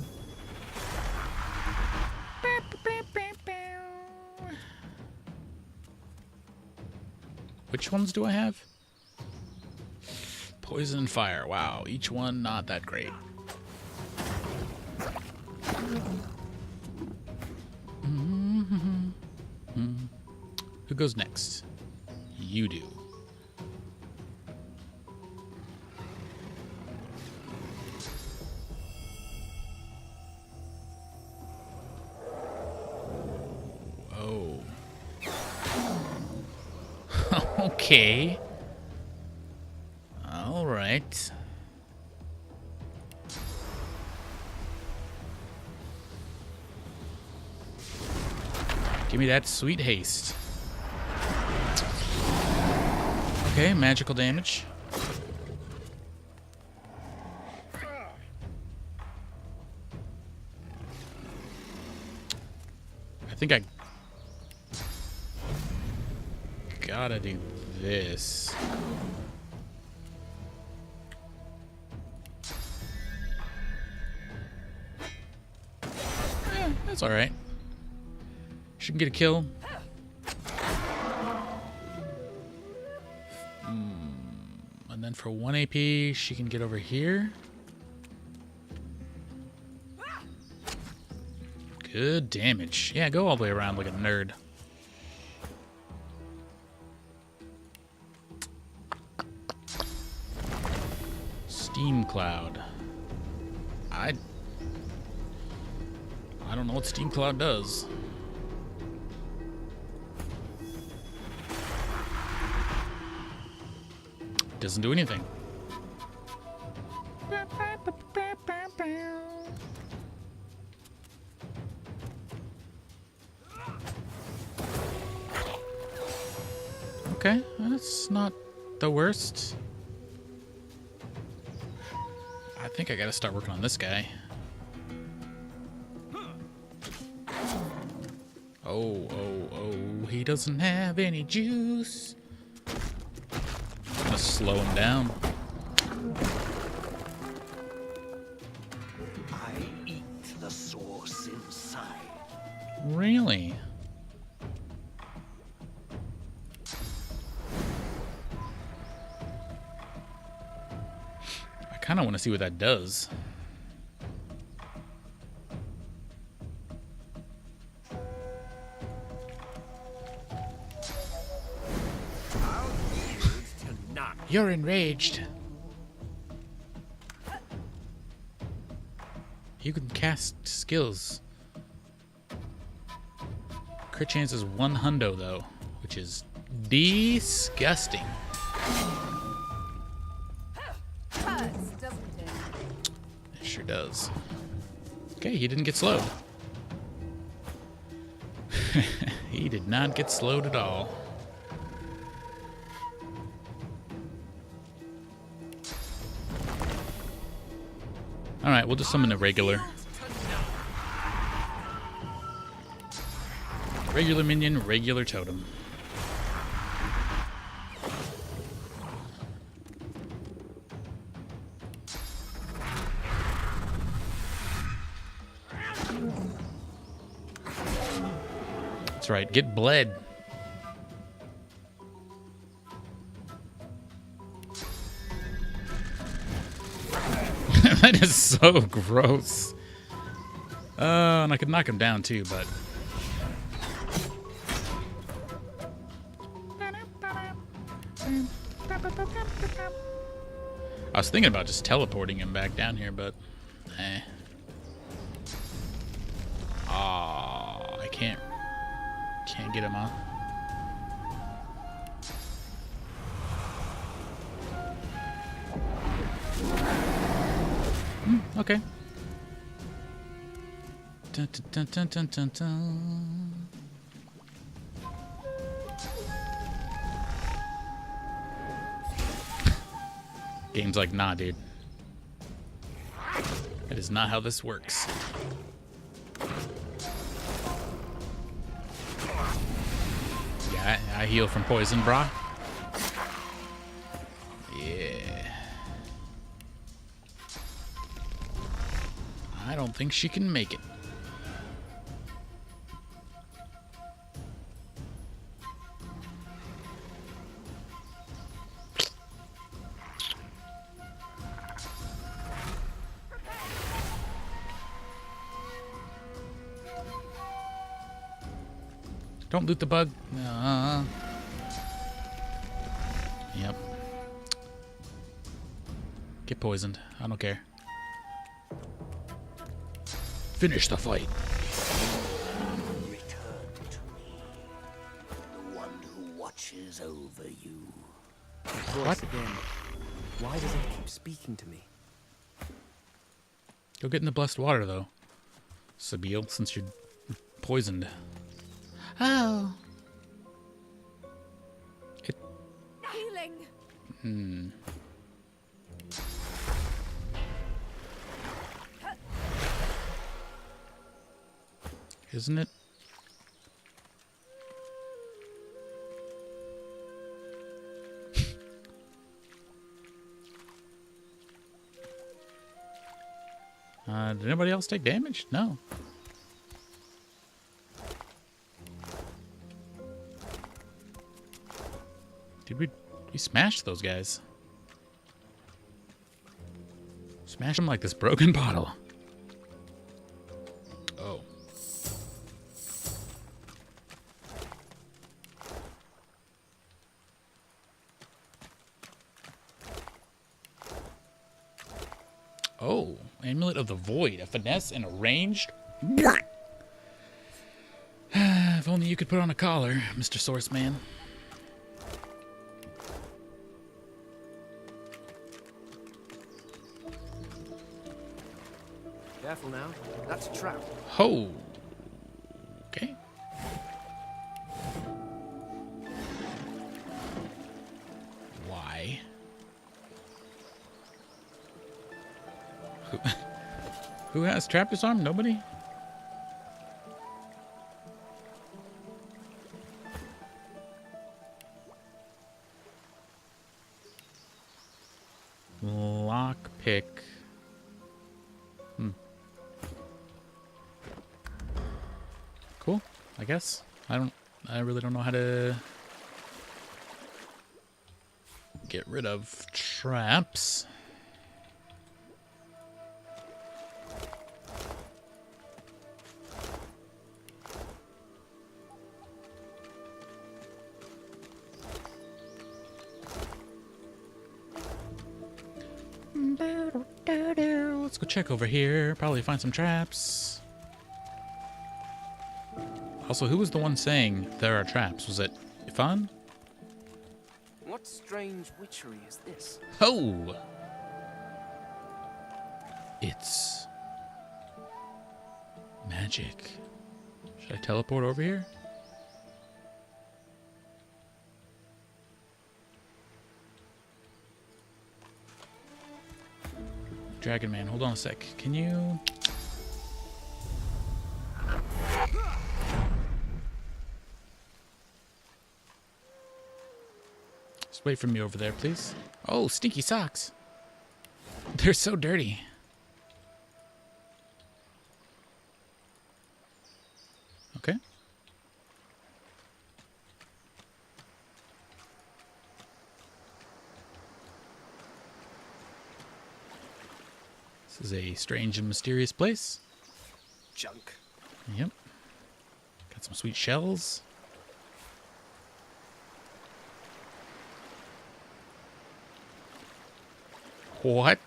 Which ones do I have? Poison and fire. Wow, each one not that great. Who goes next? You do. Okay. All right. Give me that sweet haste. Okay, magical damage. I think I gotta do this. Yeah, that's all right. She can get a kill. And then for 1 AP, she can get over here. Good damage. Yeah, go all the way around like a nerd. Steam Cloud. I don't know what Steam Cloud does. doesn't do anything. Okay, that's not the worst. I think I gotta start working on this guy. Oh, he doesn't have any juice. I'm gonna slow him down. I eat the source inside. Really? I kind of want to see what that does. You're enraged. You can cast skills. Crit chance is 1 hundo though, which is disgusting. Hurts, doesn't it? It sure does. Okay, he didn't get slowed. He did not get slowed at all. Alright, we'll just summon a regular. Regular minion, regular totem. That's right, get bled. That is so gross. And I could knock him down too, but... I was thinking about just teleporting him back down here, but... eh. Aw, I can't get him off. Okay. Dun, dun, dun, dun, dun, dun. Game's like, nah, dude. That is not how this works. Yeah, I heal from poison, brah. Yeah. I don't think she can make it. Don't loot the bug. Yep. Get poisoned. I don't care. Finish the fight. Return to me, the one who watches over you. Voice again. Why does it keep speaking to me? Go get in the blessed water, though, Sabil, since you're poisoned. Oh. Healing. Hmm. Isn't it? Did anybody else take damage? No. Did we smash those guys? Smash them like this broken bottle. Oh. Oh, Amulet of the Void, a finesse and a ranged. If only you could put on a collar, Mr. Sourceman. Careful now. That's a trap. Ho! Okay. Why? Who has trap disarm? Nobody? Lockpick. Cool, I guess. I really don't know how to get rid of traps. Let's go check over here. Probably find some traps. Also, who was the one saying there are traps? Was it Ifan? What strange witchery is this? Oh! It's magic. Should I teleport over here? Dragon Man, hold on a sec. Can you... Just wait for me over there, please. Oh, stinky socks. They're so dirty. Okay. This is a strange and mysterious place. Junk. Yep. Got some sweet shells. What?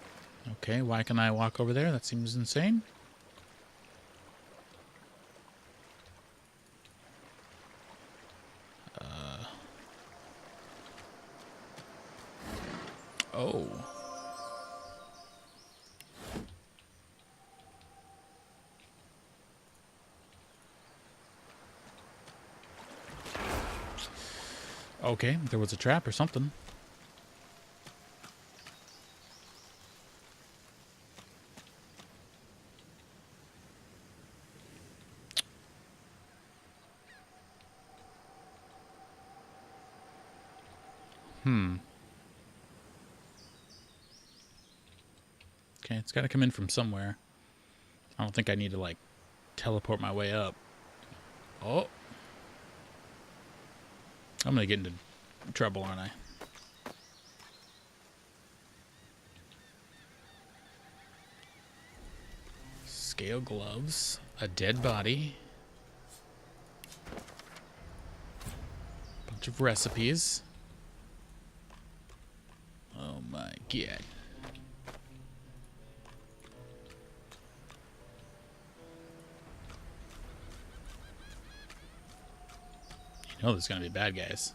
Okay, why can I walk over there? That seems insane. Oh. Okay, there was a trap or something. Okay, it's got to come in from somewhere. I don't think I need to, like, teleport my way up. Oh. I'm going to get into trouble, aren't I? Scale gloves. A dead body. Bunch of recipes. Oh my god. You know there's gonna be bad guys.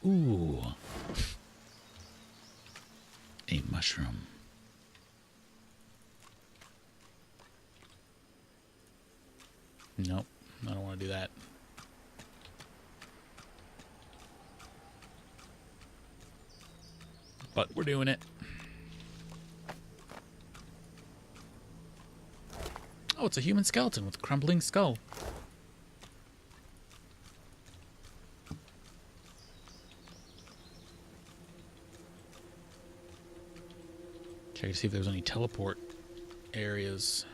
Ooh. A mushroom. Nope, I don't want to do that. But we're doing it. Oh, it's a human skeleton with a crumbling skull. Check to see if there's any teleport areas.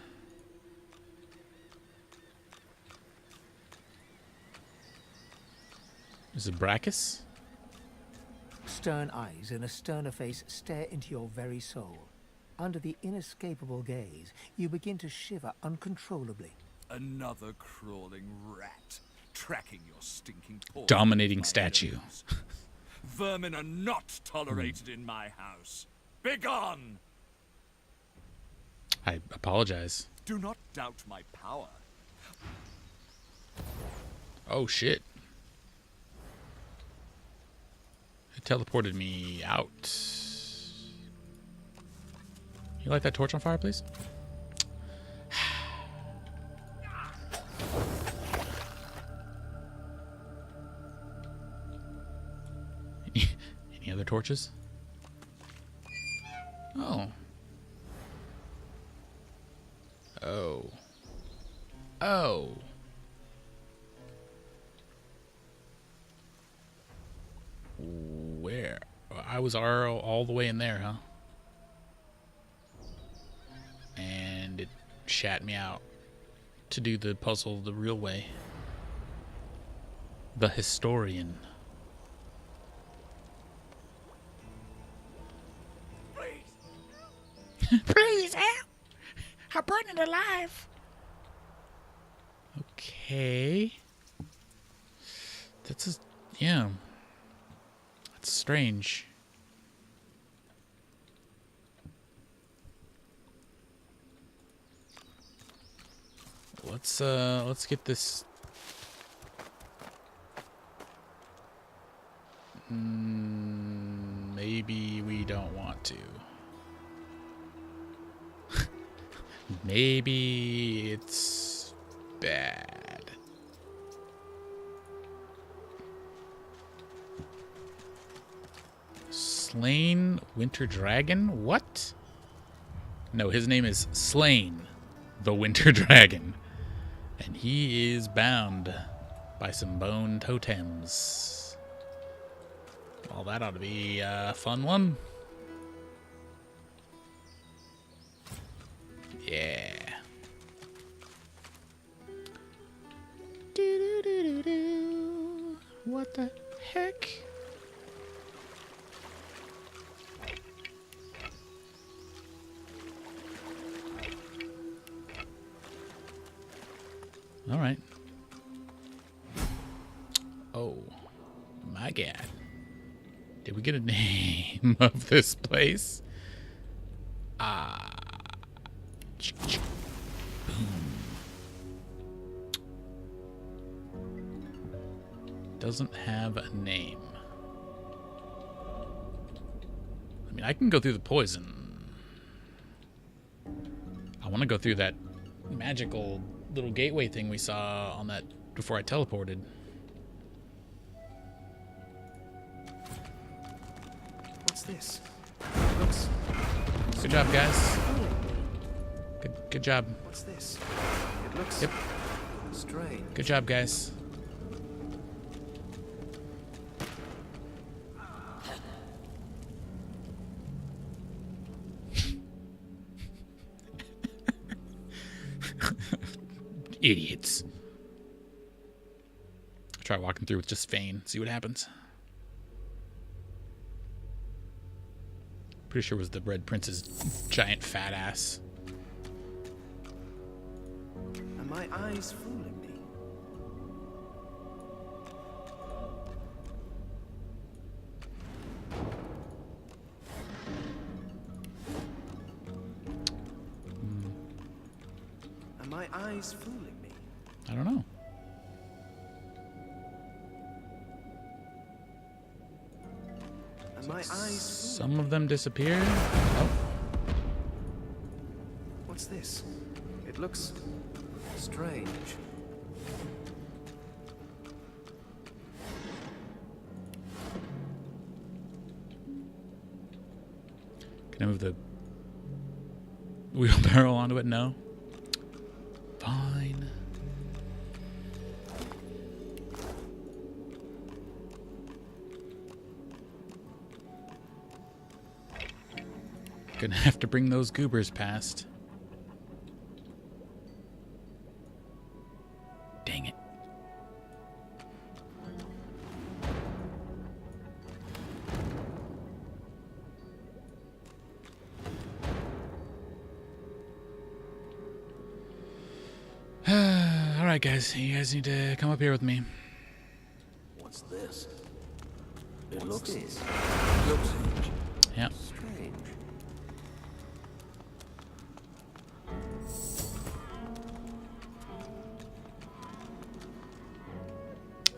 Is it Braccus? Stern eyes and a sterner face stare into your very soul. Under the inescapable gaze, you begin to shiver uncontrollably. Another crawling rat, tracking your stinking paws. Dominating statue. Vermin are not tolerated in my house. Begone! I apologize. Do not doubt my power. Oh shit. It teleported me out. You light that torch on fire, please? Any other torches? Oh. Oh. Oh. Where? I was all the way in there, huh? And it shat me out to do the puzzle the real way. The historian. Please help! I'm burning alive. Okay. That's yeah. That's strange. Let's get this. Maybe we don't want to. Maybe it's bad. Slain Winter Dragon? What? No, his name is Slain the Winter Dragon. And he is bound by some bone totems. Well, that ought to be a fun one. Yeah. What the heck? All right. Oh my God. Did we get a name of this place? Boom. Doesn't have a name. I mean, I can go through the poison. I want to go through that magical little gateway thing we saw on that before I teleported. What's this? It looks... Good job, guys. Good job. What's this? It looks... Yep. Strange. Good job, guys. Idiots. Try walking through with just Fane, see what happens. Pretty sure it was the Red Prince's giant fat ass. Are my eyes fooling me? Are my eyes fooling me? I don't know. Are my eyes fooling Some of them disappear. Oh. What's this? It looks strange. Can I move the wheelbarrow onto it? No. Fine. Gonna have to bring those goobers past. Dang it. Alright guys, you guys need to come up here with me. What's this? It What's looks this? strange. Yep. Strange.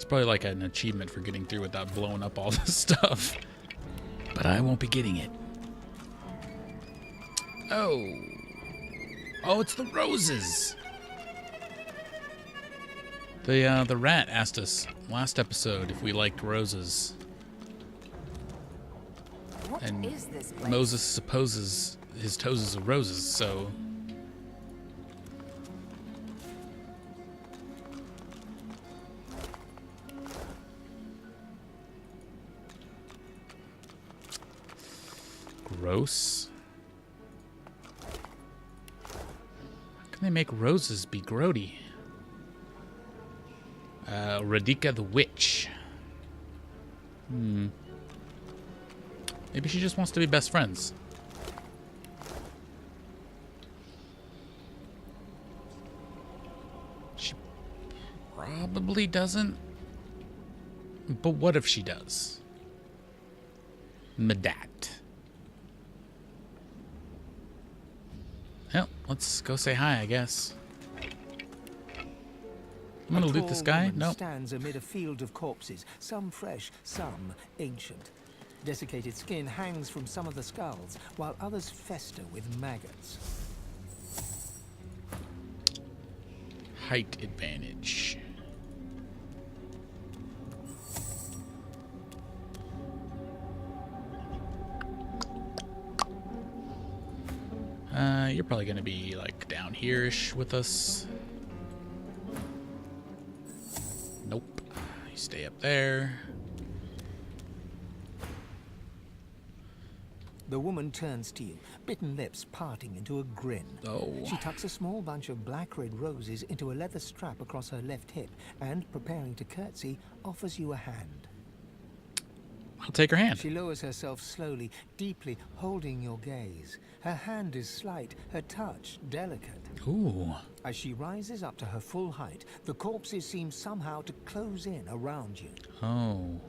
probably like an achievement for getting through without blowing up all the stuff. But I won't be getting it. Oh. Oh, it's the roses. The rat asked us last episode if we liked roses. What and is this place? Moses supposes his toes are roses, so... Gross. How can they make roses be grody? Radhika the witch. Maybe she just wants to be best friends. She probably doesn't. But what if she does? Medat. Well, let's go say hi, I guess. I'm gonna loot this guy. Nope. Stands amid a field of corpses, some fresh, some ancient. Desiccated skin hangs from some of the skulls, while others fester with maggots. Height advantage. You're probably gonna be like down here-ish with us. Nope. You stay up there. The woman turns to you, bitten lips parting into a grin. Oh. She tucks a small bunch of black-red roses into a leather strap across her left hip and, preparing to curtsy, offers you a hand. I'll take her hand. She lowers herself slowly, deeply, holding your gaze. Her hand is slight, her touch delicate. Ooh. As she rises up to her full height, the corpses seem somehow to close in around you. Oh.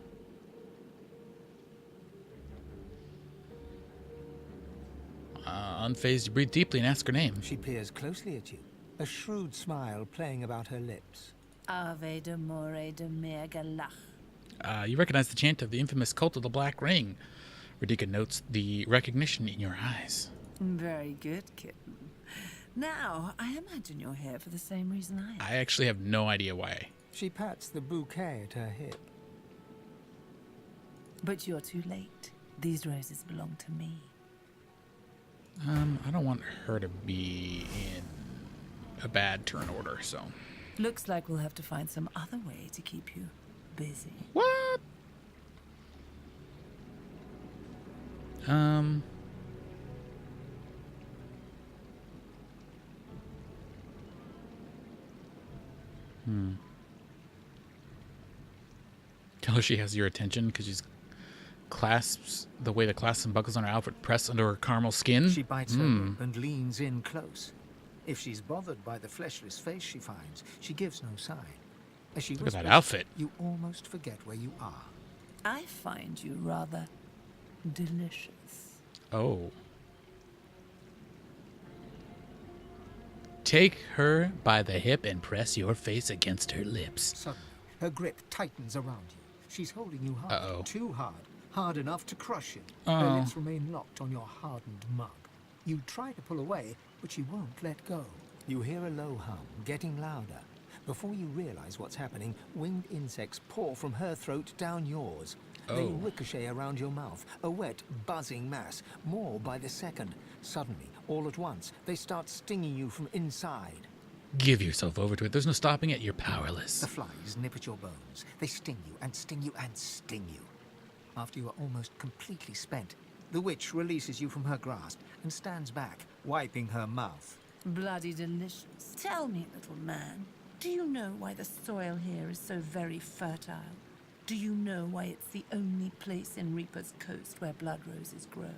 Unfazed, you breathe deeply and ask her name. She peers closely at you, a shrewd smile playing about her lips. Ave de more de mergalach. You recognize the chant of the infamous cult of the Black Ring. Radhika notes the recognition in your eyes. Very good, kitten. Now, I imagine you're here for the same reason I am. I actually have no idea why. She pats the bouquet at her hip. But you're too late. These roses belong to me. I don't want her to be in a bad turn order, so... Looks like we'll have to find some other way to keep you busy. What? Tell her she has your attention because she's clasps the way the clasps and buckles on her outfit press under her caramel skin. She bites her lip and leans in close. If she's bothered by the fleshless face she finds, she gives no sign. As she Look at that whispers, outfit. You almost forget where you are. I find you rather delicious. Oh. Take her by the hip and press your face against her lips. Suddenly, her grip tightens around you. She's holding you hard, Uh-oh. too hard, hard enough to crush you. Oh. Her lips remain locked on your hardened mug. You try to pull away, but she won't let go. You hear a low hum, getting louder. Before you realize what's happening, winged insects pour from her throat down yours. They Oh. ricochet around your mouth, a wet, buzzing mass, more by the second. Suddenly, all at once, they start stinging you from inside. Give yourself over to it. There's no stopping it. You're powerless. The flies nip at your bones. They sting you and sting you and sting you. After you are almost completely spent, the witch releases you from her grasp and stands back, wiping her mouth. Bloody delicious. Tell me, little man, do you know why the soil here is so very fertile? Do you know why it's the only place in Reaper's Coast where blood roses grow?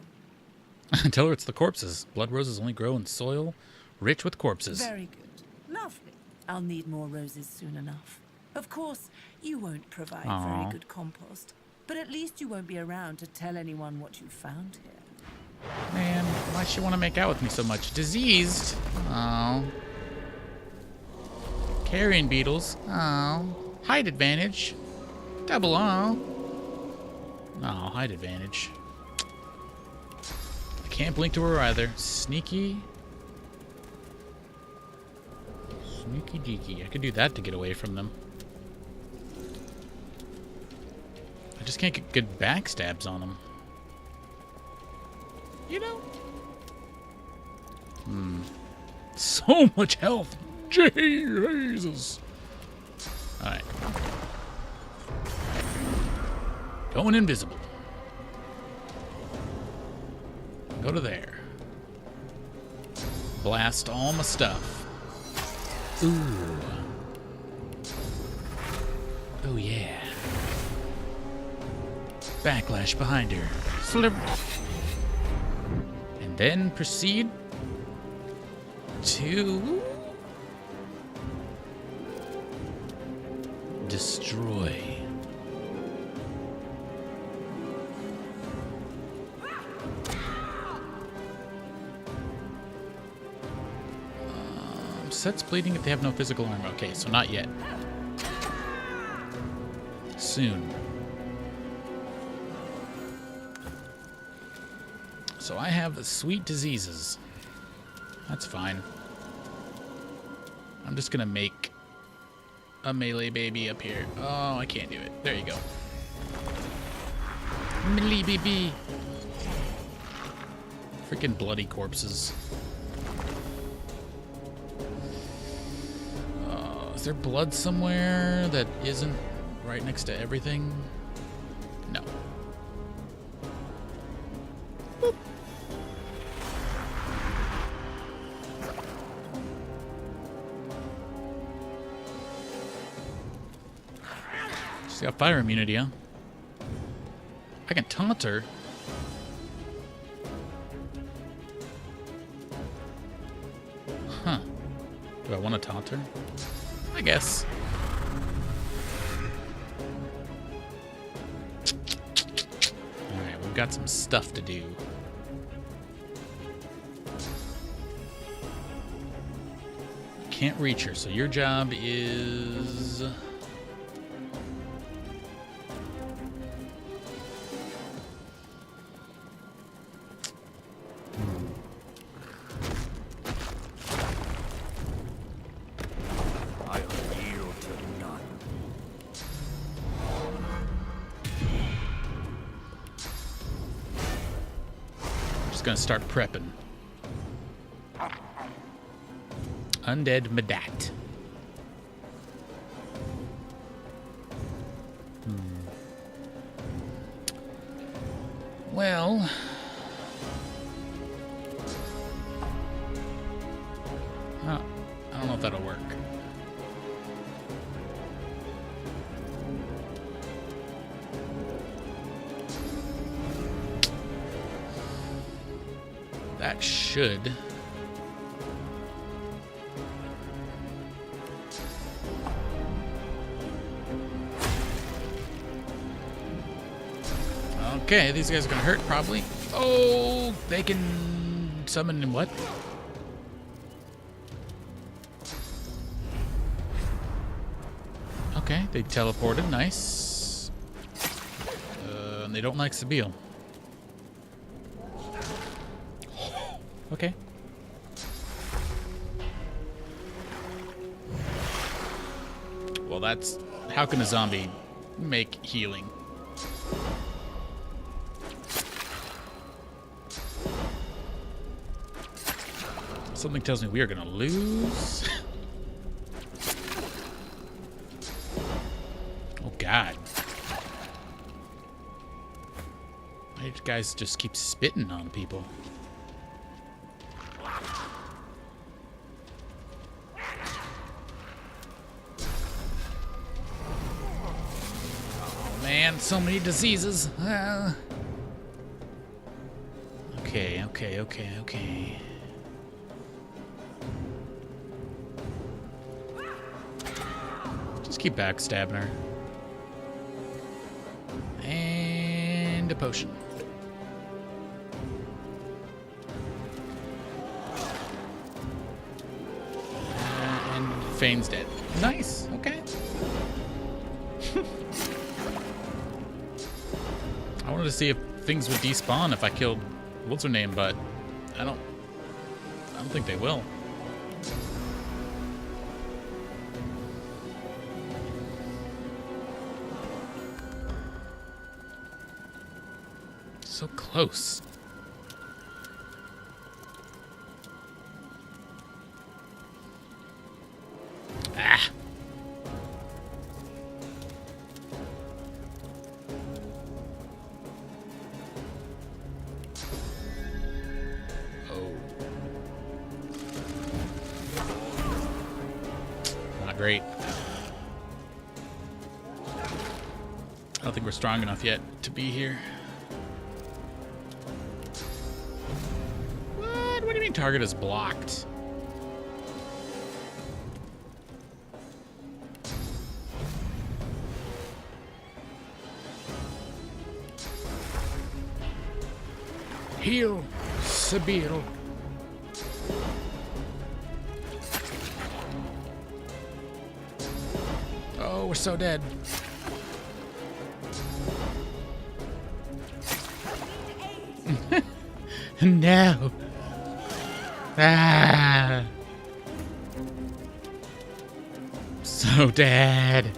Tell her it's the corpses. Blood roses only grow in soil rich with corpses. Very good. Lovely. I'll need more roses soon enough. Of course, you won't provide Aw. very good compost, but at least you won't be around to tell anyone what you found here. Man, why'd she want to make out with me so much? Diseased. Oh. Carrion beetles. Oh. Height advantage. Double all. No, height advantage. I can't blink to her either. Sneaky. Sneaky deaky. I could do that to get away from them. I just can't get good backstabs on them. You know? So much health. Jesus. Alright. Going invisible. Go to there. Blast all my stuff. Ooh. Oh yeah. Backlash behind her. Slip. And then proceed to destroy. Sets bleeding if they have no physical armor. Okay, so not yet. Soon. So I have sweet diseases. That's fine. I'm just gonna make a melee baby up here. Oh, I can't do it. There you go. Melee baby. Freaking bloody corpses. Is there blood somewhere that isn't right next to everything? No. Boop. She's got fire immunity, huh? I can taunt her. Huh. Do I want to taunt her? I guess. Alright, we've got some stuff to do. Can't reach her, so your job is... Gonna start prepping. Undead Medat. Well, I don't know if that'll work. That should. Okay, these guys are gonna hurt probably. Oh, they can summon in what? Okay, they teleported. Nice. And they don't like Sabille. Okay. Well, that's... How can a zombie make healing? Something tells me we are gonna lose. Oh, God. These guys just keep spitting on people. Man, so many diseases. Okay. Just keep backstabbing her. And a potion. And Fane's dead. Nice, okay. I wanted to see if things would despawn if I killed what's her name, but I don't think they will. So close. Ah. Oh. Not great. I don't think we're strong enough yet to be here. What? What do you mean target is blocked? Heal, Sabir. Oh, we're so dead. No. Ah. So dead.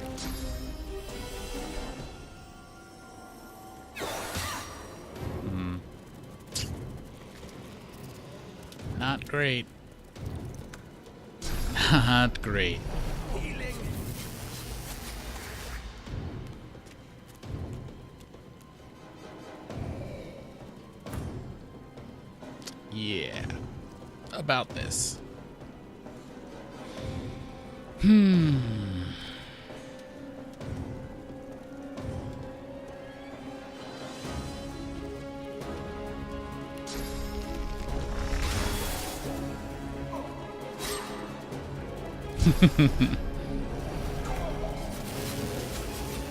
Not great. Not great. Yeah. About this.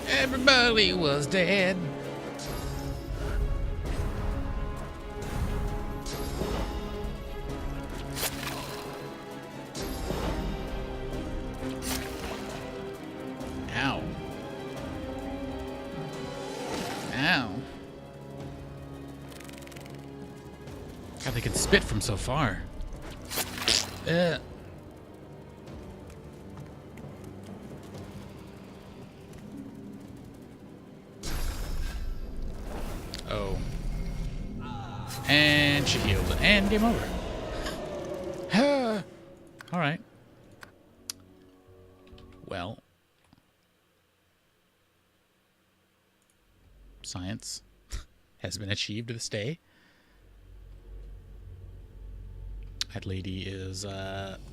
Everybody was dead. Ow. Ow. God, they can spit from so far. Oh. And she healed. And game over. Alright. Well. Science has been achieved this day. That lady is not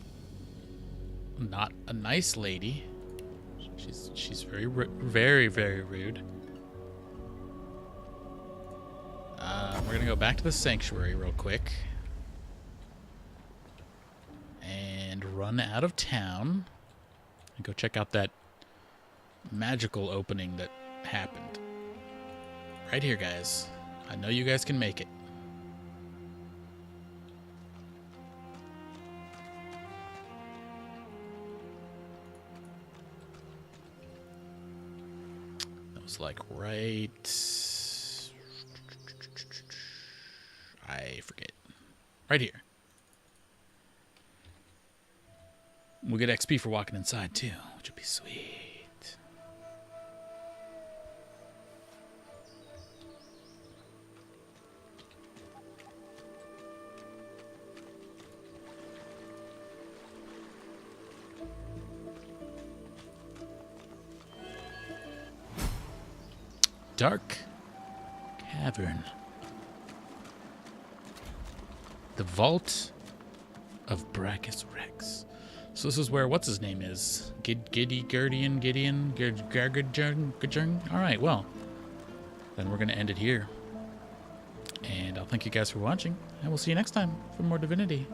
a nice lady. She's very very rude. We're gonna go back to the sanctuary real quick and run out of town and go check out that magical opening that happened right here, guys. I know you guys can make it. That was like right... I forget. Right here. We'll get XP for walking inside too, which would be sweet. Dark Cavern. The Vault of Braccus Rex. So this is where what's his name is. Gideon. Alright, well. Then we're gonna end it here. And I'll thank you guys for watching, and we'll see you next time for more Divinity.